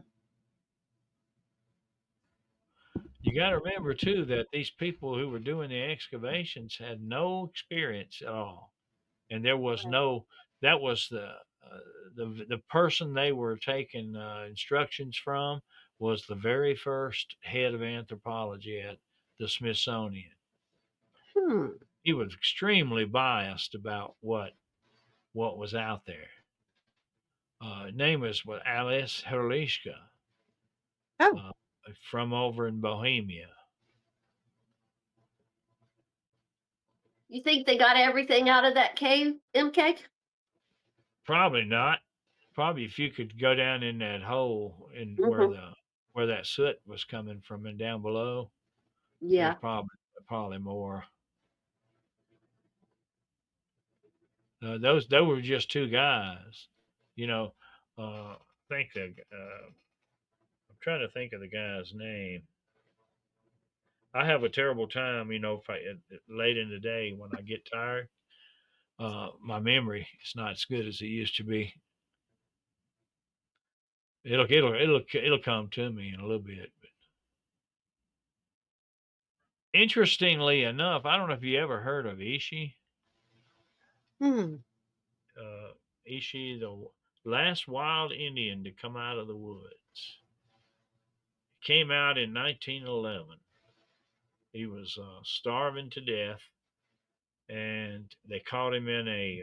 You got to remember too that these people who were doing the excavations had no experience at all, and there was Right. no. That was the person they were taking instructions from was the very first head of anthropology at the Smithsonian. Hmm. He was extremely biased about what was out there. Name was Alice Herlishka, Oh. uh, from over in Bohemia. You think they got everything out of that cave, MK? Probably not. Probably if you could go down in that hole and Hmm. where that soot was coming from and down below, there's Yeah. probably more. Those they were just two guys, you know. Think the I'm trying to think of the guy's name. I have a terrible time, if late in the day when I get tired. My memory is not as good as it used to be. It'll come to me in a little bit. But interestingly enough, I don't know if you ever heard of Ishi. Hmm. Uh, Ishi, the last wild Indian to come out of the woods, came out in 1911. He was starving to death, and they caught him in a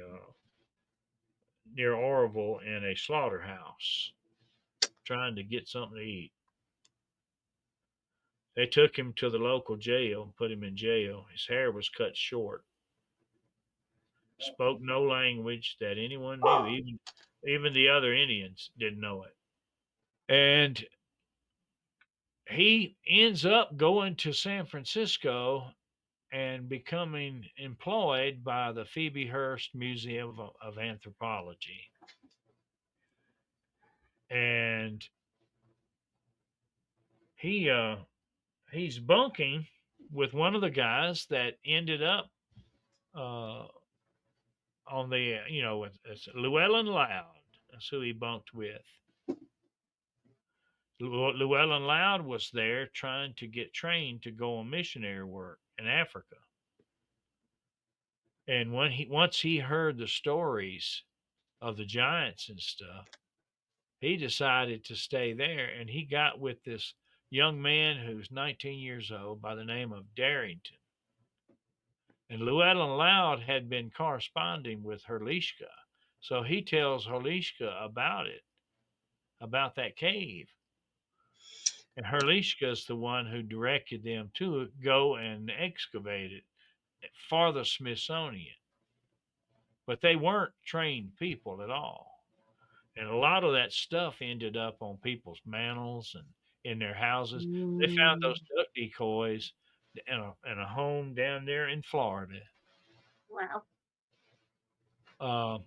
near Oroville in a slaughterhouse, trying to get something to eat. They took him to the local jail, put him in jail. His hair was cut short. Spoke no language that anyone knew. Even the other Indians didn't know it. And he ends up going to San Francisco and becoming employed by the Phoebe Hearst Museum of Anthropology. And he he's bunking with one of the guys that ended up uh, on the with it's Llewellyn Loud. That's who he bunked with. Llewellyn Loud was there trying to get trained to go on missionary work in Africa. And once he heard the stories of the giants and stuff, he decided to stay there, and he got with this young man who's 19 years old by the name of Darrington. And Llewellyn Loud had been corresponding with Herlishka, so he tells Herlishka about that cave. And Herlishka is the one who directed them to go and excavate it for the Smithsonian. But they weren't trained people at all. And a lot of that stuff ended up on people's mantles and in their houses. They found those duck decoys in a home down there in Florida. Wow.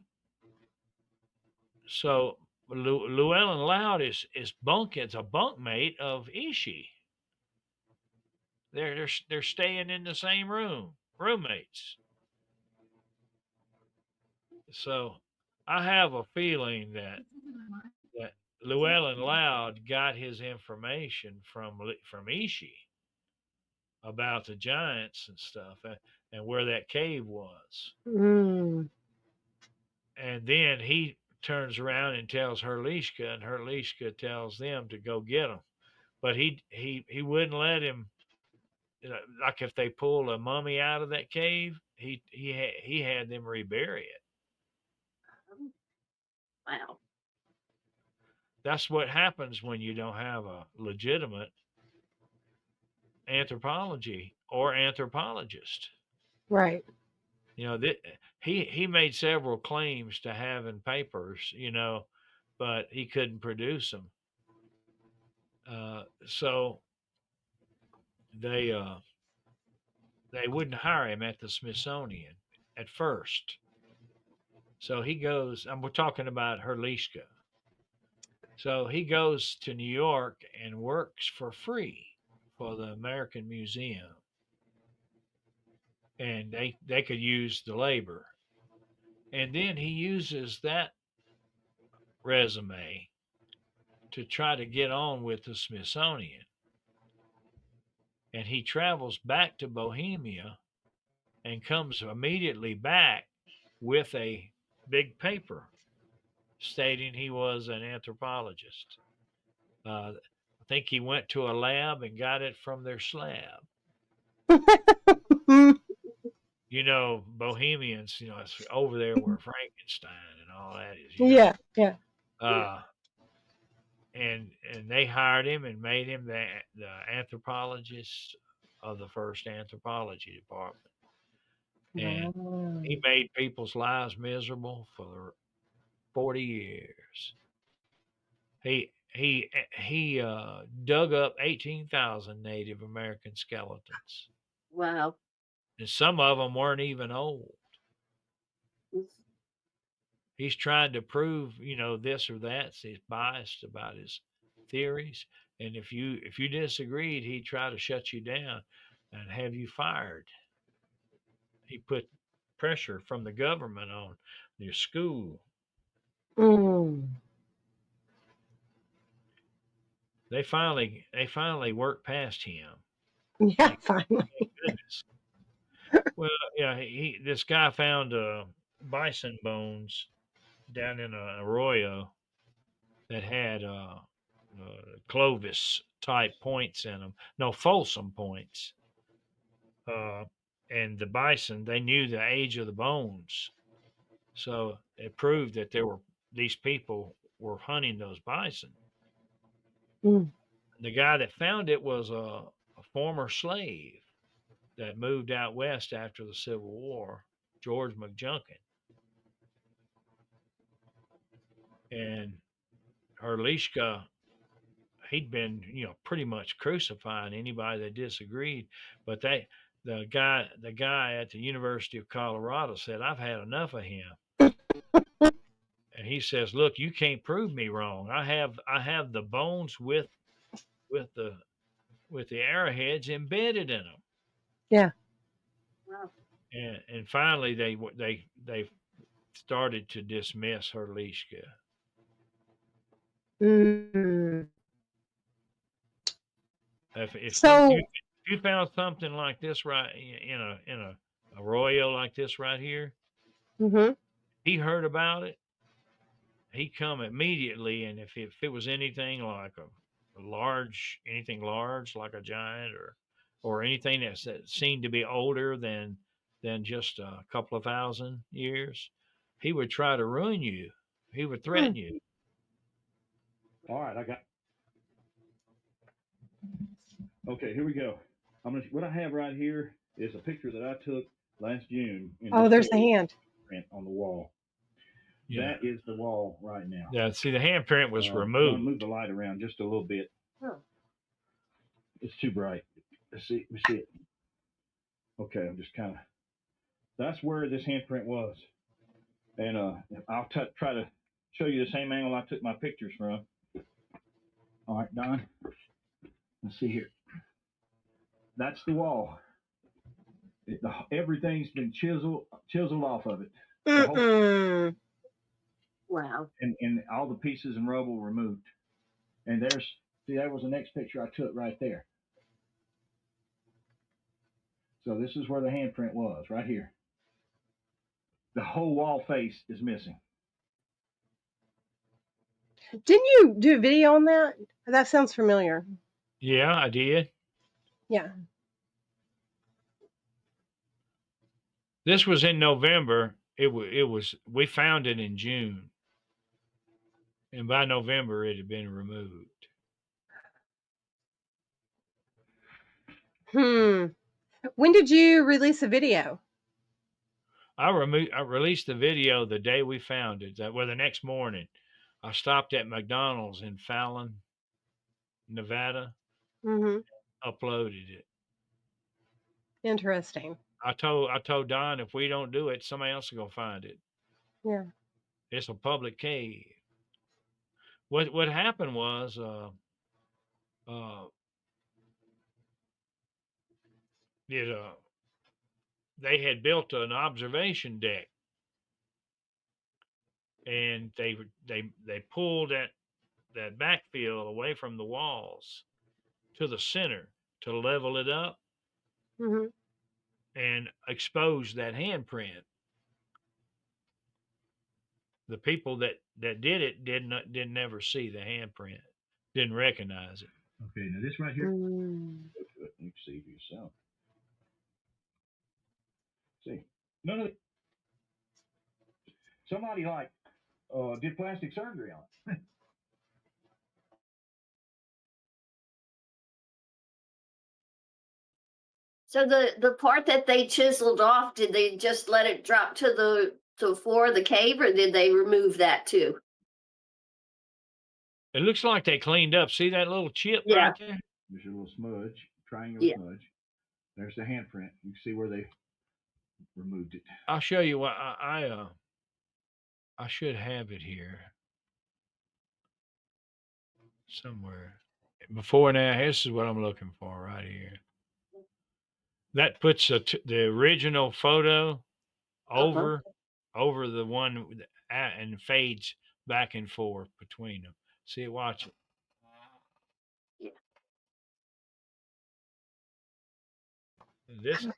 So Llewellyn Loud is it's a bunkmate of Ishi. They're staying in the same roommates. So I have a feeling that Llewellyn Loud got his information from Ishi about the giants and stuff, and where that cave was. Mm. And then he turns around and tells Herlishka, and Herlishka tells them to go get him. But he wouldn't let him. Like if they pull a mummy out of that cave, he had them rebury it. Wow. That's what happens when you don't have a legitimate anthropology or anthropologist. Right. You know, he made several claims to having papers, but he couldn't produce them. So they wouldn't hire him at the Smithsonian at first. So he goes, and we're talking about Herlishka. So he goes to New York and works for free for the American Museum. And they could use the labor. And then he uses that resume to try to get on with the Smithsonian. And he travels back to Bohemia and comes immediately back with a big paper stating he was an anthropologist. I think he went to a lab and got it from their slab. Bohemians, it's over there where Frankenstein and all that is. Yeah. And they hired him and made him the anthropologist of the first anthropology department. And he made people's lives miserable for 40 years. He dug up 18,000 Native American skeletons. Wow. And some of them weren't even old. He's trying to prove, this or that. So he's biased about his theories. And if you disagreed, he'd try to shut you down and have you fired. He put pressure from the government on your school. They finally worked past him. Yeah, finally. Thank goodness. Well, yeah, this guy found bison bones down in an arroyo that had Clovis type points in them. No, Folsom points. And the bison, they knew the age of the bones. So it proved that these people were hunting those bison. The guy that found it was a former slave that moved out west after the Civil War, George McJunkin. And Herlishka, he'd been, pretty much crucifying anybody that disagreed. But the guy at the University of Colorado said, "I've had enough of him." And he says, "Look, you can't prove me wrong. I have the bones with the arrowheads embedded in them." Yeah. Wow. And finally they started to dismiss Herlishka. Mm. If So, you found something like this right in a arroyo like this right here, mhm. he heard about it. He come immediately, and if it was anything like anything large like a giant or anything that seemed to be older than just a couple of thousand years, he would try to ruin you. He would Hmm. threaten you. All right, okay, here we go. What I have right here is a picture that I took last June in Oh, this there's the cave hand. print on the wall. Yeah. That is the wall right now. Yeah. See, the handprint was I'm removed. gonna move the light around just a little bit. Huh. It's too bright. Let's see. We see it. Okay, I'm just kind of. That's where this handprint was, and I'll try to show you the same angle I took my pictures from. All right, Don. Let's see here. That's the wall. Everything's been chiseled off of it. The whole Mm-mm. Wow. and all the pieces and rubble removed. And that was the next picture I took right there. So this is where the handprint was, right here. The whole wall face is missing. Didn't you do a video on that? That sounds familiar. Yeah, I did. Yeah. This was in November. It was. We found it in June, and by November it had been removed. Hmm. When did you release a video? I released the video the day we found it. The next morning, I stopped at McDonald's in Fallon, Nevada, Mm-hmm. uploaded it. Interesting. I told Don, if we don't do it, somebody else will go find it. Yeah. It's a public cave. What happened was uh it they had built an observation deck, and they pulled that backfill away from the walls to the center to level it up Mm-hmm. and expose that handprint. The people that did it didn't never see the handprint, didn't recognize it. Okay, now this right here. Mm. You can see it yourself. See, none of it. Somebody did plastic surgery on it. So the part that they chiseled off, did they just let it drop to the floor of the cave, or did they remove that too? It looks like they cleaned up. See that little chip Yeah. right there? There's a little smudge, triangular Yeah. smudge. There's the handprint. You can see where they removed it. I'll show you what I should have it here somewhere. Before now, this is what I'm looking for right here. That puts the original photo over the one and fades back and forth between them. See, watch it. Yeah.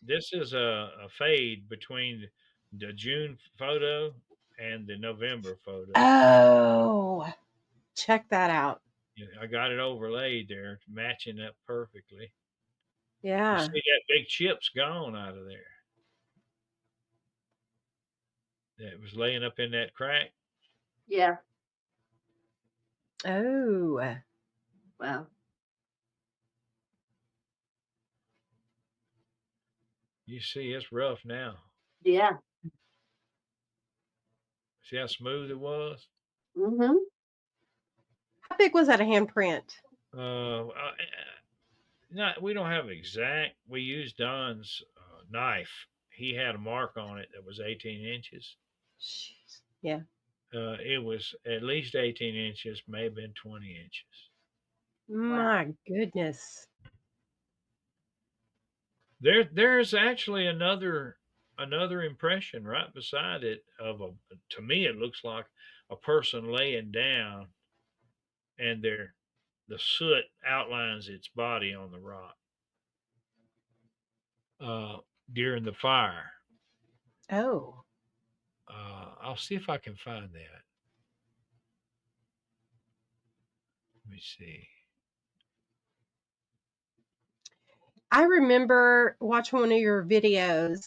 This is a fade between the June photo and the November photo. Oh, check that out. I got it overlaid there, matching up perfectly. You Yeah. see that big chip's gone out of there. That was laying up in that crack. Yeah. Oh. Wow. You see, it's rough now. Yeah. See how smooth it was? Mm-hmm. How big was that a handprint? Not we don't have exact. We used Don's knife. He had a mark on it that was 18 inches. Jeez. Yeah. It was at least 18 inches, may have been 20 inches. My goodness. There's actually another impression right beside it to me it looks like a person laying down and the soot outlines its body on the rock during the fire. Oh. I'll see if I can find that. Let me see. I remember watching one of your videos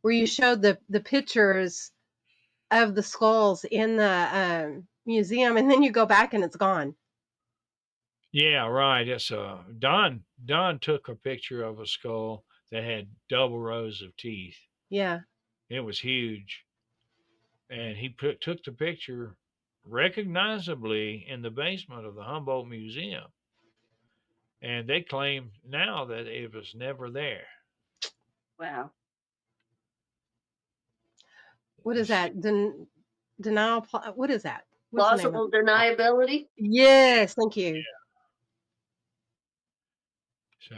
where you showed the pictures of the skulls in the museum, and then you go back and it's gone. Yeah, right. It's Don took a picture of a skull that had double rows of teeth. Yeah. It was huge. And he took the picture recognizably in the basement of the Humboldt Museum. And they claim now that it was never there. Wow. What is that? Denial. What is that? What's the name of Plausible it? deniability. Yes, thank you. So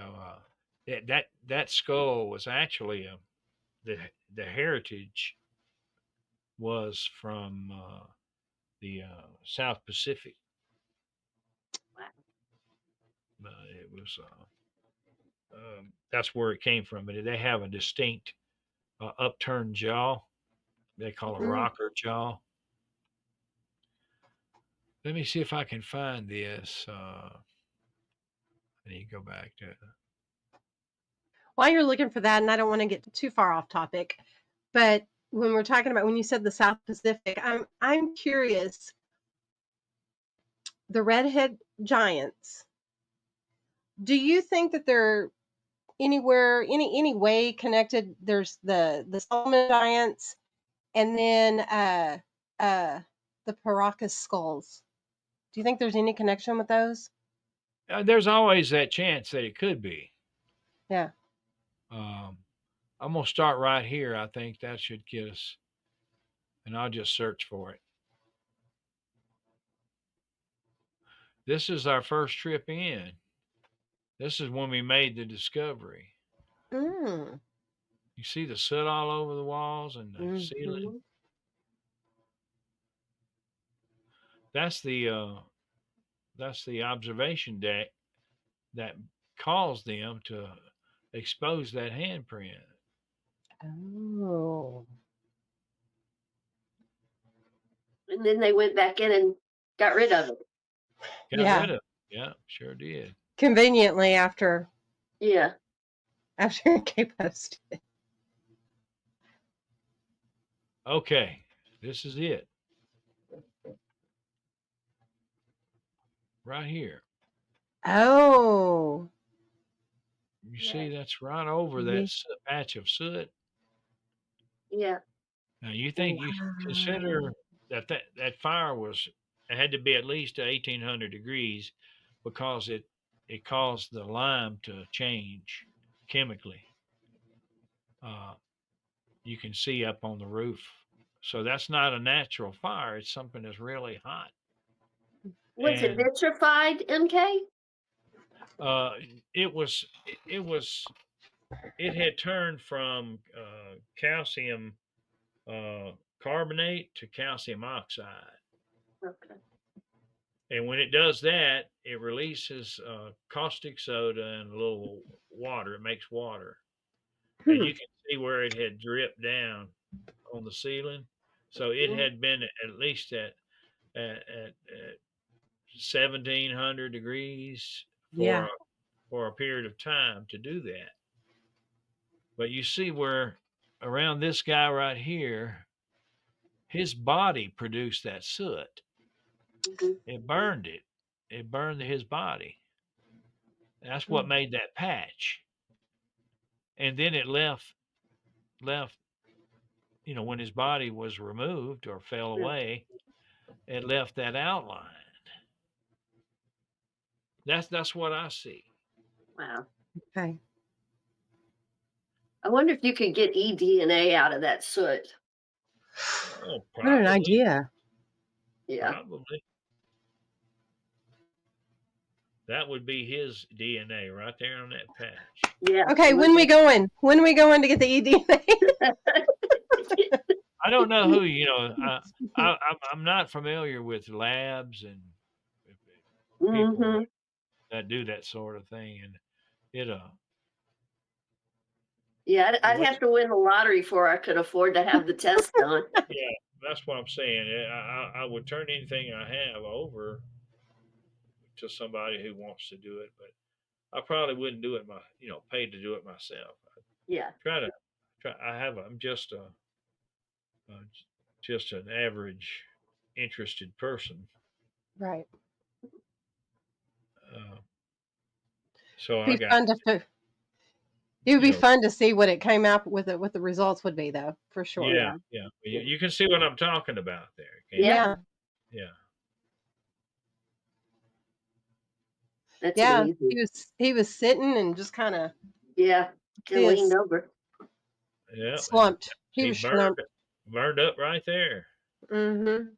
that skull was actually the heritage was from the South Pacific. Wow. It was that's where it came from. But they have a distinct upturned jaw. They call a Mm. rocker jaw. Let me see if I can find this. I need to go back to. While you're looking for that, and I don't want to get too far off topic, but when we're talking about when you said the South Pacific, I'm curious. The redhead giants. Do you think that they're anywhere any way connected? There's the Solomon giants, and then the Paracas skulls. Do you think there's any connection with those? There's always that chance that it could be. Yeah. Um, I'm gonna start right here. I think that should get us, and I'll just search for it. This is our first trip in. This is when we made the discovery. Mm. You see the soot all over the walls and the ceiling. Mm-hmm. That's the observation deck that caused them to expose that handprint. Oh. And then they went back in and got rid of it. Got Yeah. rid of it. Yeah, sure did. Conveniently after Yeah. it posted. Okay, this is it. Right here. Oh. You see, that's right over Yeah. that patch of soot. Yeah. Now, you think you Wow. consider that fire it had to be at least 1800 degrees because it caused the lime to change chemically. You can see up on the roof. So that's not a natural fire. It's something that's really hot. Was it And vitrified, MK? uh, it was it had turned from calcium carbonate to calcium oxide. Okay. And when it does that, it releases caustic soda and a little water. It makes water. And you can see where it had dripped down on the ceiling. So it had been at least at 1700 degrees Yeah. for a period of time to do that. But you see where around this guy right here, his body produced that soot. Mm-hmm. It burned it. It burned his body. That's what made that patch. And then it left, when his body was removed or fell away, it left that outline. That's what I see. Wow. Okay. I wonder if you could get eDNA out of that soot. Oh, What an probably. idea. Yeah. Probably. That would be his DNA right there on that patch. Yeah. Okay, when we going? When we going to get the eDNA? I don't know who, I'm not familiar with labs and people that do that sort of thing, and it Yeah, I'd have to win the lottery before I could afford to have the test done. yeah, that's what I'm saying. I would turn anything I have over to somebody who wants to do it, but I probably wouldn't do it pay to do it myself. Yeah. I'm just just an average interested person. Right. So It'd be fun to it would be fun to see what it came out with what the results would be, though, for sure. Yeah. You can see what I'm talking about there. Yeah. Yeah. That's Yeah. amazing. He was sitting and just kind of leaned over. Yeah. Slumped. He was burned up right there. Mm-hmm.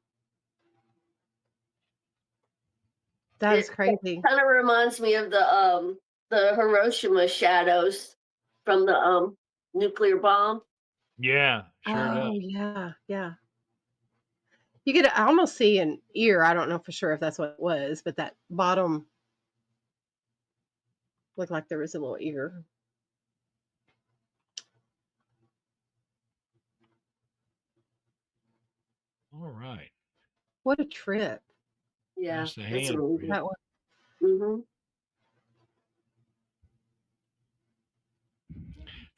That is crazy. Kind of reminds me of the Hiroshima shadows from the nuclear bomb. Yeah, sure does. Oh yeah. You could almost see an ear. I don't know for sure if that's what it was, but that bottom looked like there was a little ear. All right. What a trip. Yeah, that's the that's hand. amazing. That one. Mm-hmm.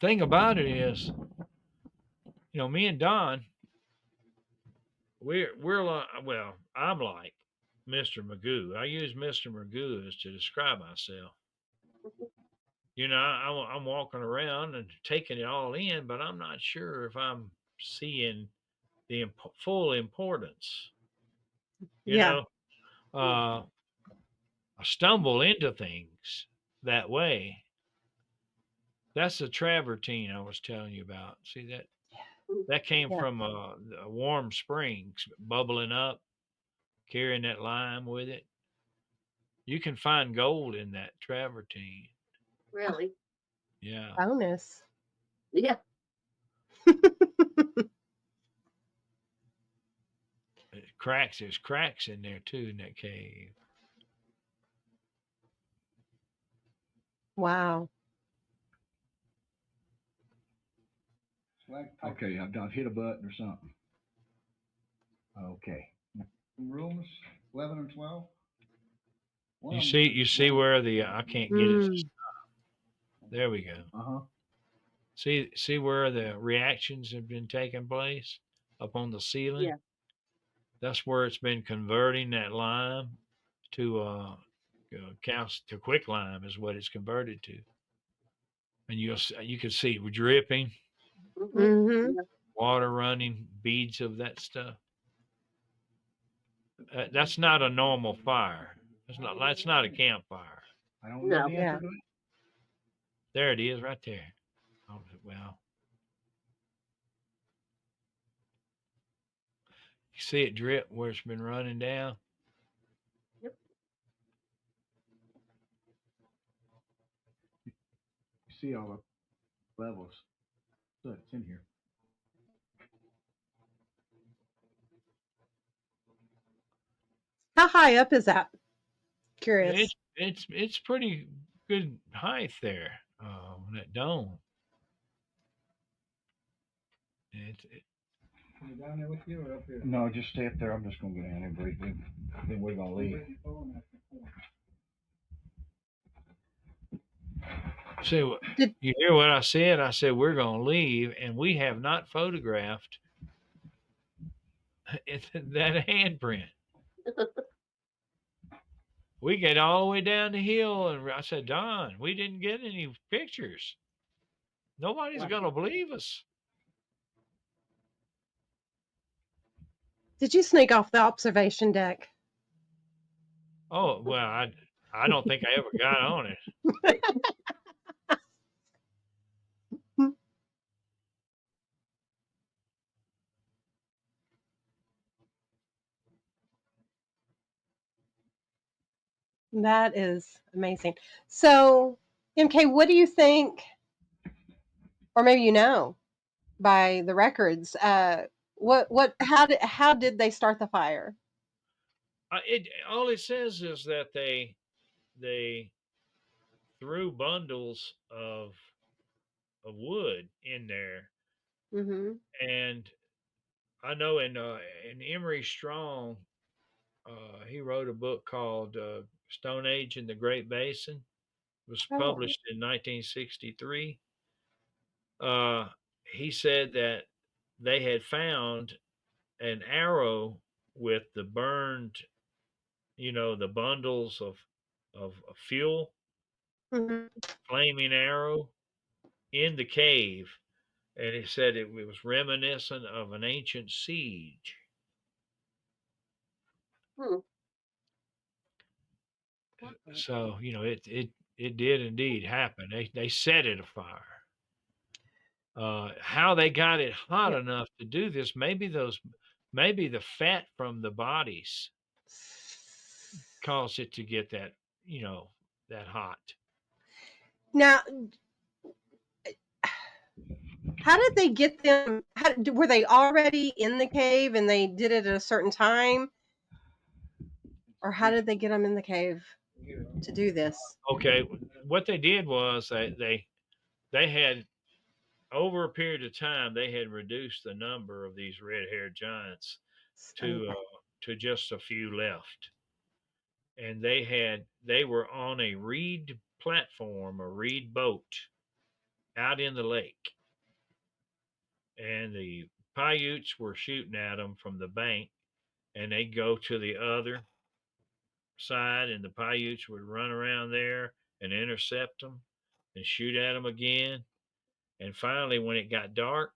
Thing about it is, me and Don, we're like, well, I'm like Mr. Magoo. I use Mr. Magoo as to describe myself. I'm walking around and taking it all in, but I'm not sure if I'm seeing the full importance. I stumble into things that way. That's the travertine I was telling you about. See that? That came from a warm springs bubbling up, carrying that lime with it. You can find gold in that travertine. Really? Yeah. Bonus. Yeah. There's cracks in there too in that cave. Wow. Okay, I've hit a button or something. Okay. Rooms 11 and 12. You see where the I can't get it. To stop. There we go. Uh-huh. See where the reactions have been taking place up on the ceiling? Yeah. That's where it's been converting that lime to to quicklime is what it's converted to. And you can see it dripping, Mm-hmm. water running, beads of that stuff. That's not a normal fire. That's not a campfire. I don't know the answer to it. There it is, right there. Oh, well, you see it drip where it's been running down. Yep. You see all the levels. Look, it's in here. How high up is that? Curious. It's pretty good height there on that dome. Down there with you or up here? No, just stay up there. I'm just gonna go down there briefly. Then we're gonna leave. See, you hear what I said? I said we're gonna leave, and we have not photographed that handprint. We get all the way down the hill, and I said, Don, we didn't get any pictures. Nobody's gonna believe us. Did you sneak off the observation deck? Oh well, I don't think I ever got on it. That is amazing. So, MK, what do you think, or maybe by the records, how did they start the fire? All it says is that they threw bundles of wood in there, Mm-hmm. and I know in Emery Strong, he wrote a book called Stone Age in the Great Basin. It was Oh. published in 1963. Uh, he said that they had found an arrow with the burned, the bundles of fuel, Mm-hmm. flaming arrow in the cave, and he said it was reminiscent of an ancient siege. Hmm. So it did indeed happen. They set it afire. How they got it hot Yeah. enough to do this? Maybe the fat from the bodies caused it to get that hot. Now, how did they get them? Were they already in the cave and they did it at a certain time? Or how did they get them in the cave to do this? Okay, what they did was they had, over a period of time, they had reduced the number of these red-haired giants to Okay. to just a few left, and they were on a reed platform, a reed boat out in the lake, and the Paiutes were shooting at them from the bank, and they'd go to the other side, and the Paiutes would run around there and intercept them and shoot at them again. And finally, when it got dark,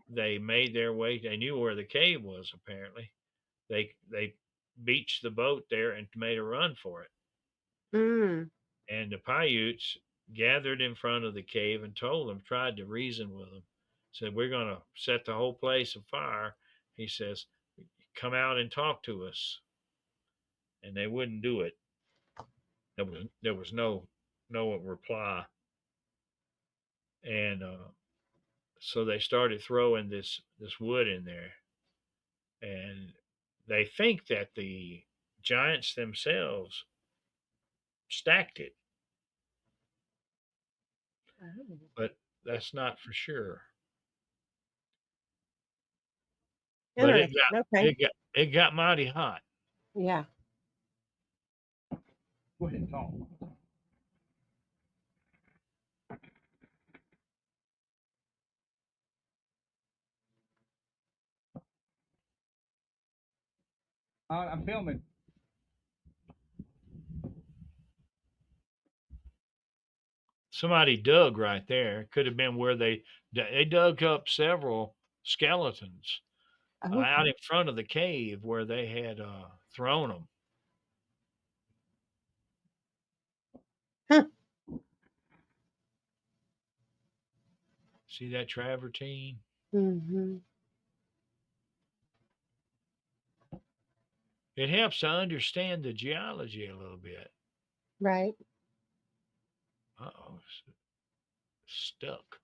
they made their way. They knew where the cave was. Apparently, they beached the boat there and made a run for it. Mm. And the Paiutes gathered in front of the cave and told them, tried to reason with them, said, "We're going to set the whole place afire." He says, "Come out and talk to us," and they wouldn't do it. There was no reply, and so they started throwing this wood in there, and they think that the giants themselves stacked it, Oh. but that's not for sure. But Interesting. Okay. it got mighty hot. Yeah. Go ahead, talk. I'm filming. Somebody dug right there. Could have been where they dug up several skeletons out Okay. in front of the cave where they had thrown them. Huh. See that travertine? Mm-hmm. It helps to understand the geology a little bit. Right. Uh-oh, stuck.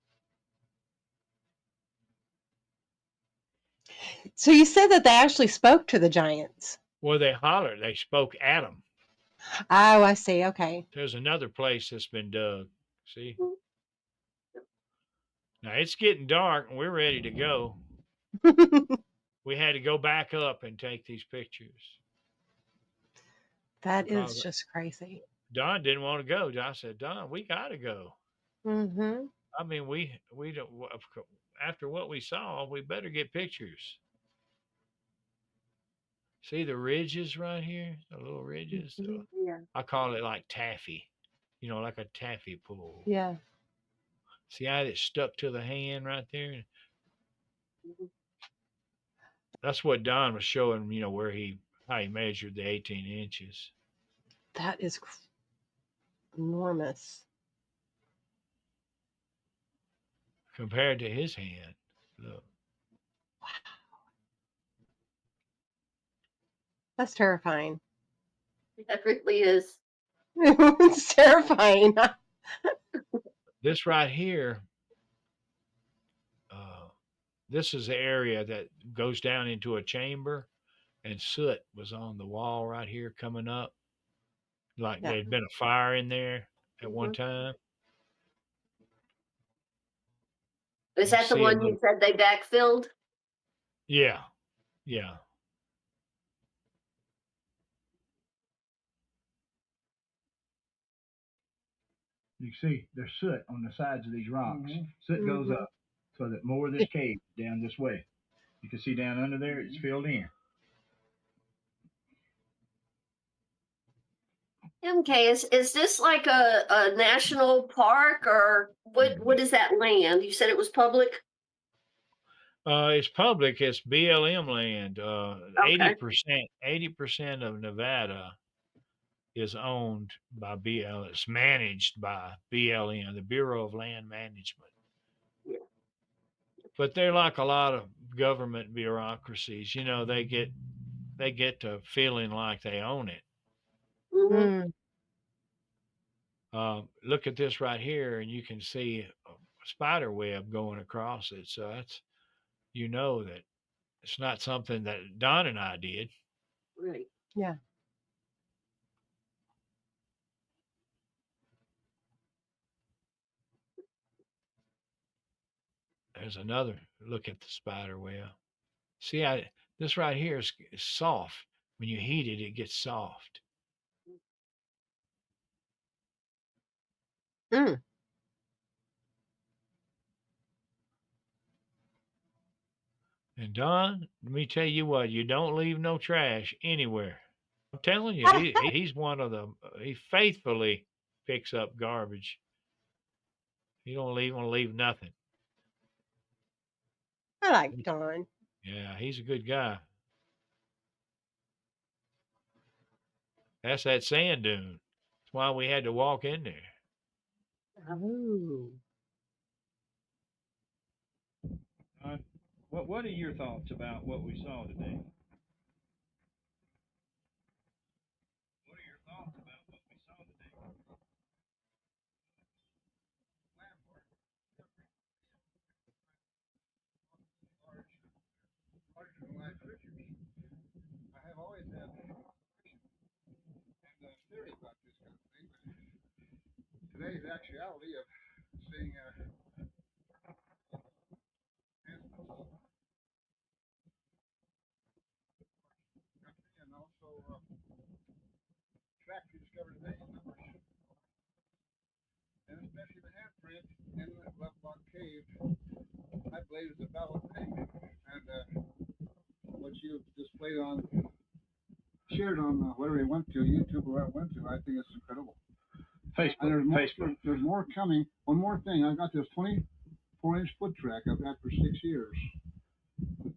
So you said that they actually spoke to the giants. Well, they hollered. They spoke at them. Oh, I see. Okay. There's another place that's been dug. See? Now it's getting dark and we're ready to go. We had to go back up and take these pictures That is because just crazy. Don didn't want to go. I said, "Don, we got to go." Mm-hmm. I mean, we don't. After what we saw, we better get pictures. See the ridges right here, the little ridges. Mm-hmm. Yeah. I call it like taffy, like a taffy pull. Yeah. See how it stuck to the hand right there? Mhm. That's what Don was showing. Where how he measured the 18 inches That is enormous. compared to his hand. Look, That's terrifying. That really is. It's terrifying. this right here. This is the area that goes down into a chamber, and soot was on the wall right here coming up, like Yeah. there'd been a fire in there at one Mhm. time. Is You that the see a one little, you said they backfilled? yeah, yeah. You can see there's soot on the sides of these rocks. Soot goes Mhm. up so that more of this cave is down this way. You can see down under there, it's filled in. Okay, is this like a national park or what is that land? You said it was public? It's public. It's BLM land. Okay. 80% of Nevada is owned by BL. It's managed by BLM, the Bureau of Land Management. Yeah. But they're like a lot of government bureaucracies. You know, they get to feeling like they own it. Hmm. Mm. Look at this right here, and you can see a spider web going across it. So that's, you know, that it's not something that Don and I did. Right. Yeah. There's another look at the spider web. See, this right here is soft. When you heat it, it gets soft. Mm. And Don, let me tell you what, you don't leave no trash anywhere. I'm telling you, he's one of the, he faithfully picks up garbage. He don't want to leave nothing. I like Dawn. Yeah, he's a good guy. That's that sand dune. That's why we had to walk in there. Oh. What are your thoughts about what we saw today? What are your thoughts about what we saw today? I have always had a theory about this kind of thing, but today's actuality of seeing and also tracks we discovered today in numbers, and especially the handprint in the left block cave, I believe is a valid thing. And what you displayed on, shared on whatever you went to, YouTube or where it went to, I think it's incredible. Facebook. And there's more coming. One more thing, I got this 24-inch foot track I've had for 6 years.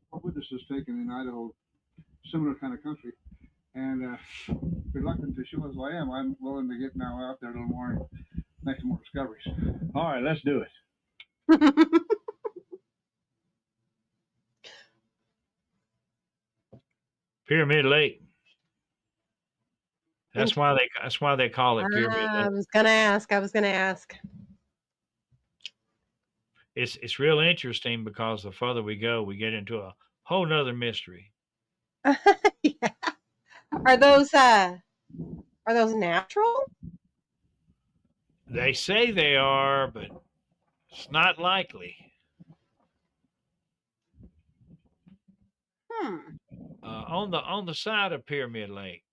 Four witnesses taken in Idaho, similar kind of country. And reluctant to show as I am, I'm willing to get now out there a little more and make some more discoveries. All right, let's do it. Pyramid Lake. That's why they call it Pyramid I Lake. was gonna ask. I was gonna ask. It's real interesting because the further we go, we get into a whole nother mystery. Yeah. Are those natural? They say they are, but it's not likely. Hmm. On the side of Pyramid Lake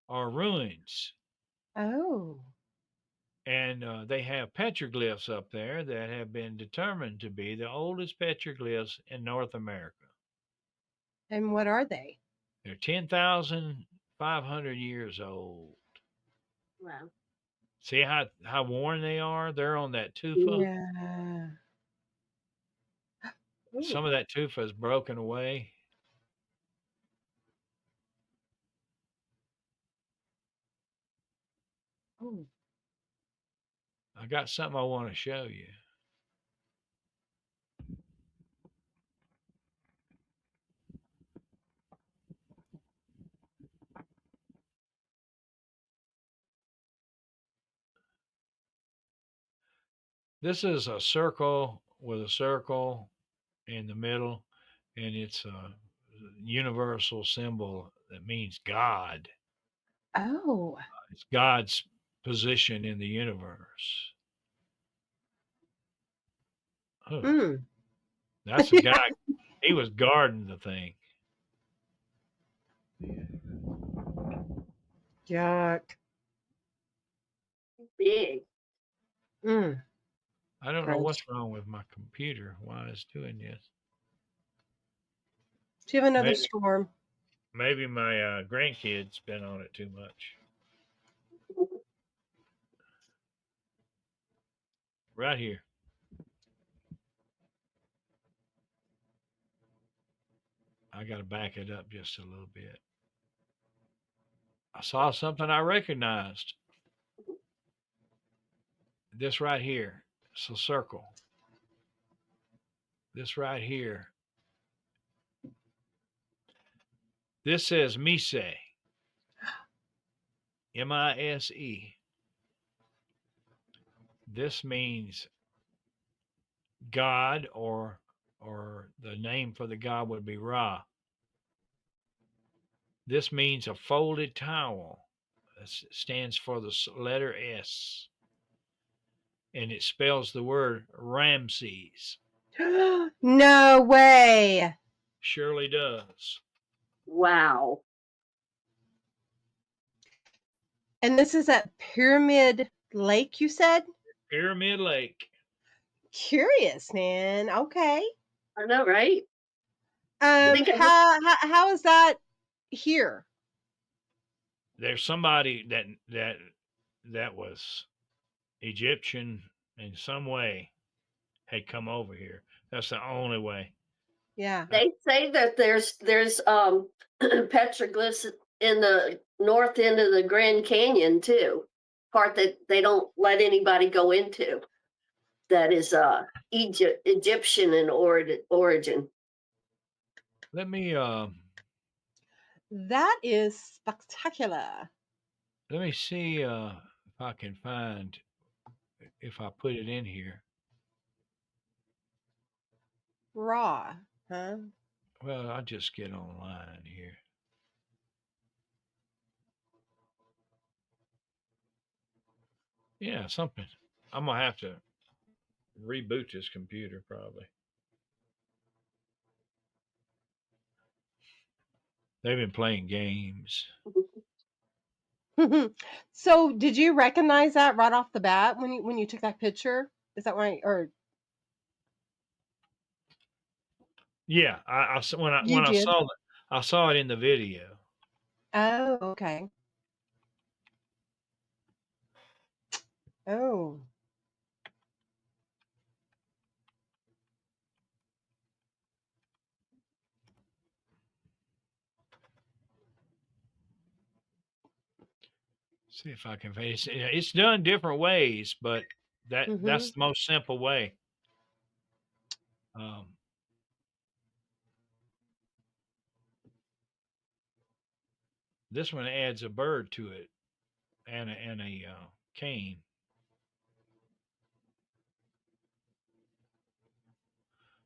are ruins, Oh. and they have petroglyphs up there that have been determined to be the oldest petroglyphs in North America. And what are they? They're 10,500 years old. Wow. See how worn they are? They're on that tufa. Yeah. Ooh. Some of that tufa is broken away. Ooh. I got something I want to show you. This is a circle with a circle in the middle, and it's a universal symbol that means God. Oh. It's God's position in the universe. Oh, Mm. that's a guy. He was guarding the thing. Yuck. Big. Mm. I don't know Gross. what's wrong with my computer. Why it's doing this? Do you have another Maybe storm? maybe my grandkids been on it too much. Right here. I got to back it up just a little bit. I saw something I recognized. This right here. It's a circle. This right here. This says Mise. Mise. This means God, or the name for the god would be Ra. This means a folded towel. It stands for the letter S, and it spells the word Ramses. No way. Surely does. Wow. And this is at Pyramid Lake, you said? Pyramid Lake. Curious, man. Okay. I know, right? I think I How is that here? There's somebody that was Egyptian in some way had come over here. That's the only way. Yeah. they say that there's petroglyphs in the north end of the Grand Canyon too, part that they don't let anybody go into. That is Egyptian in origin. Let me That is spectacular. see if I can find, if I put it in here. Raw, huh? Well, I'll just get online here. Yeah, something. I'm gonna have to reboot this computer probably. They've been playing games. So, did you recognize that right off the bat when you took that picture? Is that right? Or Yeah, you when I did? saw I saw it in the video. Oh, okay. Oh, See if I can find it. It's done different ways, but mm-hmm. that's the most simple way. Um, this one adds a bird to it and a cane.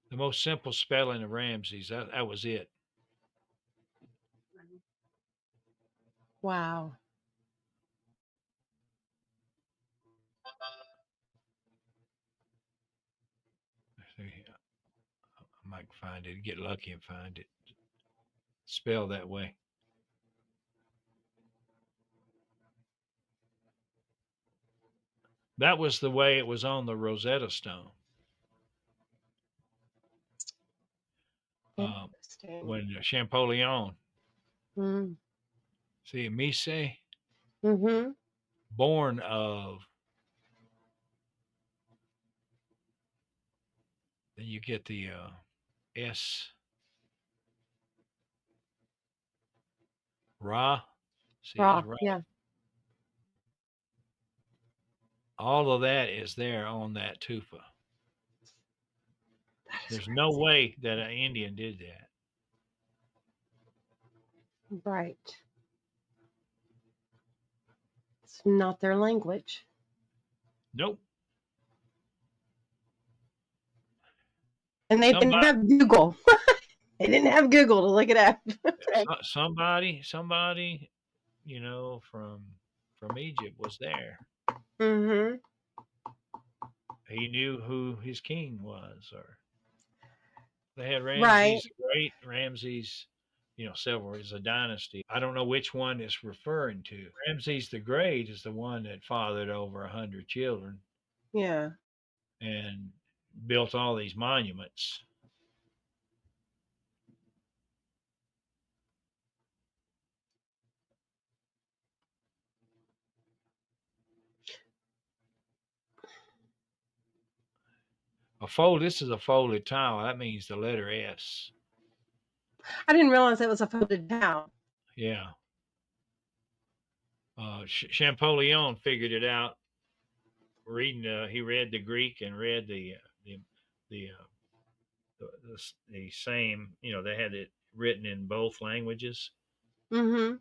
The most simple spelling of Ramses. That was it. Wow. See, I might find it. Get lucky and find it. Spelled that way. That was the way it was on the Rosetta Stone. Interesting. When Champollion, Mm. see, Mise, Mm-hmm. born of, then you get the S, Ra, see, it's Raw. Ra. Yeah. All of that is there on that tufa. That is There's no crazy. way that an Indian did that. Right. It's not their language. Nope. And they didn't Somebody, have Google. They didn't have Google to look it up. Somebody, from Egypt was there. Mm-hmm. He knew who his king was, or they had Right. Ramses the Great. Ramses, several is a dynasty. I don't know which one it's referring to. Ramses the Great is the one that fathered over 100 children Yeah. and built all these monuments. This is a folded tile. That means the letter S. I didn't realize it was a folded towel. Yeah. Champollion figured it out. He read the Greek and read the same. They had it written in both languages. Mm-hmm.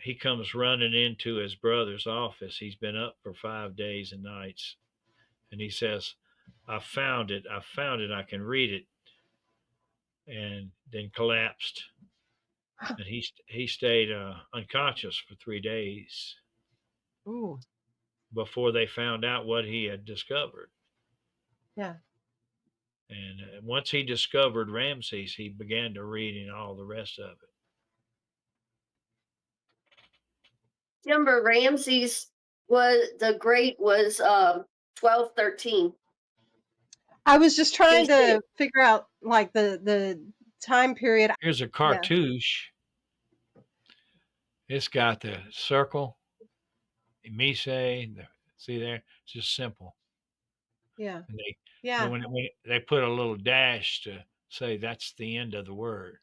He comes running into his brother's office. He's been up for 5 days and nights, and he says, "I found it. I found it. I can read it." And then collapsed, and he stayed unconscious for 3 days Ooh. before they found out what he had discovered. Yeah. And once he discovered Ramses, he began to reading all the rest of it. Remember, Ramses was 1213. I was just trying BC. to figure out like the time period. Here's a cartouche. It's got the circle, mise. See there? It's just simple. Yeah. And Yeah. when they put a little dash to say that's the end of the word.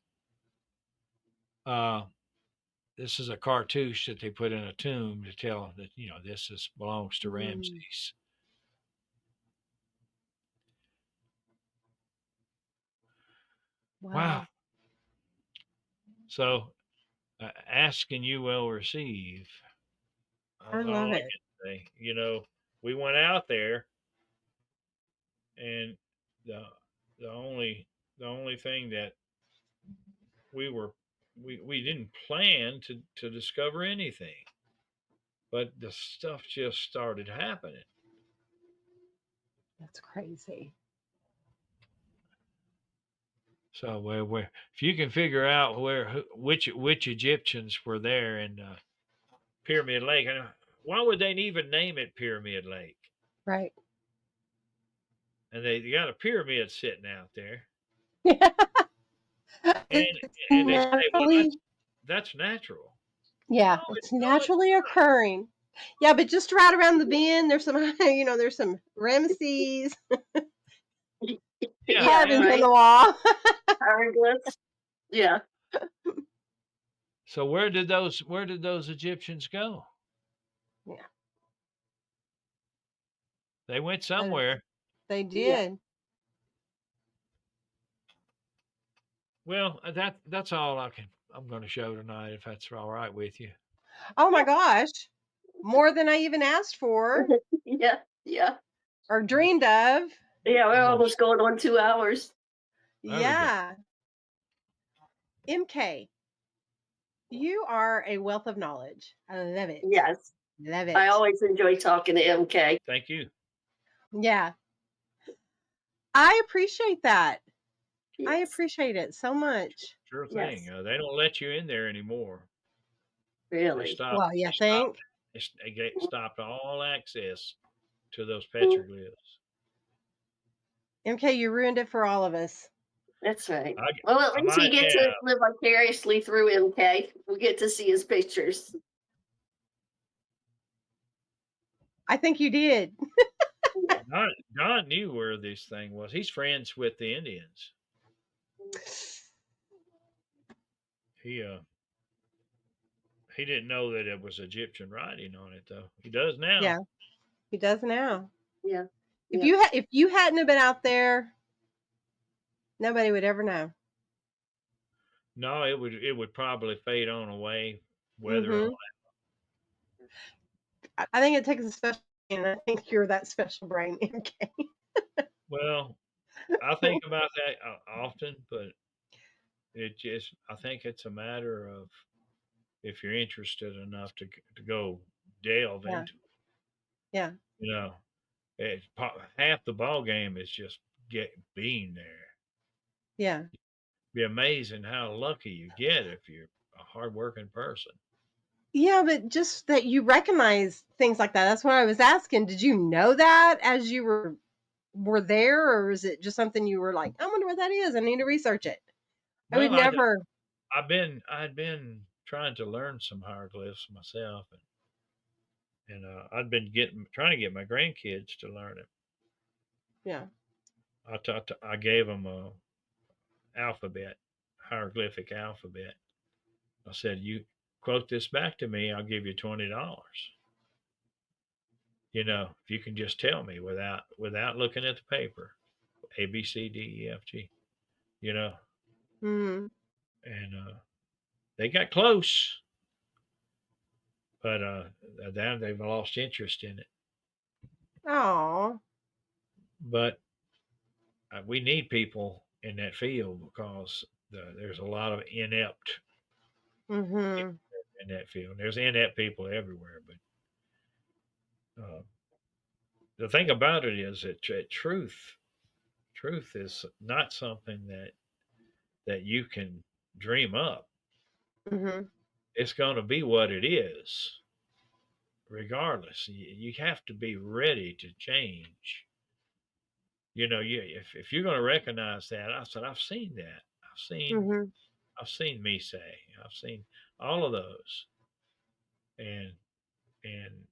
This is a cartouche that they put in a tomb to tell that this belongs to Ramses. Wow. So, ask and you will receive. I That's love all I it. can say. We went out there, and the the only thing that we didn't plan to discover anything, but the stuff just started happening. That's crazy. So where if you can figure out which Egyptians were there in Pyramid Lake, and why would they even name it Pyramid Lake? Right. And they got a pyramid sitting out there, It's and they say, well, naturally, that's natural. yeah, No, it's no, it's naturally not. occurring. Yeah, but just right around the bend, there's some, there's some Ramesses Yeah, carvings right. on the wall. Hieroglyphs. Yeah. So where did those Egyptians go? Yeah, They went that is, somewhere. they Yeah. did. Well, that's all I'm going to show tonight, if that's all right with you. Oh my gosh, more than I even asked for Yeah. Yeah. or dreamed of. Yeah. We're I'm gonna almost going on 2 hours. There we go. Yeah. MK, you are a wealth of knowledge. I love it. Yes. Love I it. always enjoy talking to MK. Thank you. Yeah. I appreciate that. I Yes. appreciate it so much. Sure Yes. thing. They don't let you in there anymore. They Really. stopped. Well, you They stopped. think? They stopped all access to those petroglyphs. MK, you ruined it for all of us. That's right. I, Well, at I least we might get to have. live vicariously through MK. We get to see his pictures. I think you did. Don knew where this thing was. He's friends with the Indians. He didn't know that it was Egyptian writing on it, though. He does now. Yeah, he does now. Yeah. If you hadn't have been out there, nobody would ever know. No, it would probably fade on away, whether or not. I think it takes a special brain, and I think you're that special brain, MK. Well, I think about that often, but I think it's a matter of if you're interested enough to go delve Yeah. into it. Yeah. You know, half the ball game is just being there. Yeah. Be amazing how lucky you get if you're a hardworking person. Yeah, but just that you recognize things like that. That's what I was asking. Did you know that as you were there, or is it just something you were like, I wonder what that is. I need to research it. I would Well, never. I had been trying to learn some hieroglyphs myself, and I'd been trying to get my grandkids to learn it. Yeah. I gave them a alphabet, hieroglyphic alphabet. I said, "You quote this back to me, I'll give you $20. If you can just tell me without looking at the paper, A B C D E F G, you know." Mm. And they got close, but then they've lost interest in it. Oh. But we need people in that field because there's a lot of inept Mm-hmm. in that field. There's inept people everywhere, but the thing about it is that truth is not something that you can dream up. Mm-hmm. It's going to be what it is, regardless. You have to be ready to change. If you're going to recognize that, I said I've seen that. Mm-hmm. I've seen me say. I've seen all of those, and and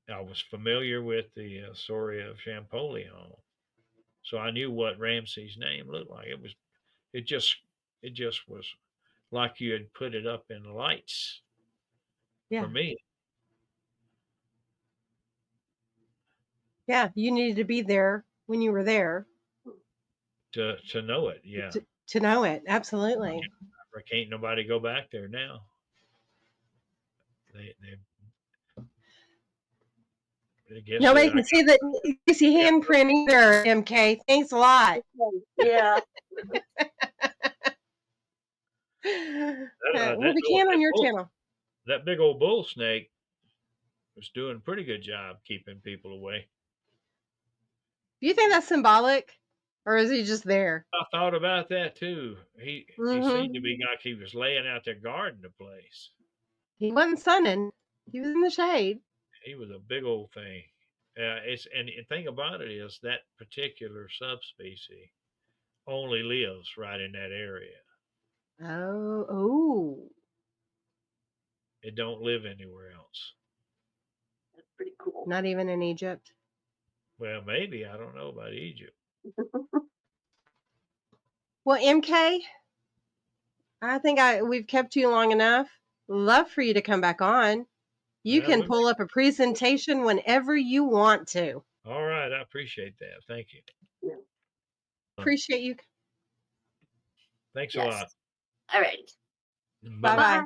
I was familiar with the story of Champollion, so I knew what Ramsey's name looked like. It just it just was like you had put it up in lights for Yeah. me. Yeah. You needed to be there when you were there To know it. Yeah, to know it. Absolutely. can't nobody go back there now. They I guess Nobody that I can see the Ishi yeah, handprint either, MK. Thanks a lot. Yeah. Well, we can on your channel. that big old bull snake was doing a pretty good job keeping people away. Do you think that's symbolic, or is he just there? I thought about that too. He seemed to Mm-hmm. be like he was laying out there guarding the place. He wasn't sunning. He was in the shade. He was a big old thing. And the thing about it is that particular subspecies only lives right in that area. Oh, oh. It don't live anywhere else. That's pretty cool. Not even in Egypt. Well, maybe I don't know about Egypt. Well, MK, I think we've kept you long enough. Love for you to come back on. You Yeah, can pull up a presentation whenever you want to. all right. I appreciate that. Thank you. Yeah. Appreciate you. Thanks a Yes. lot. All right. Bye bye.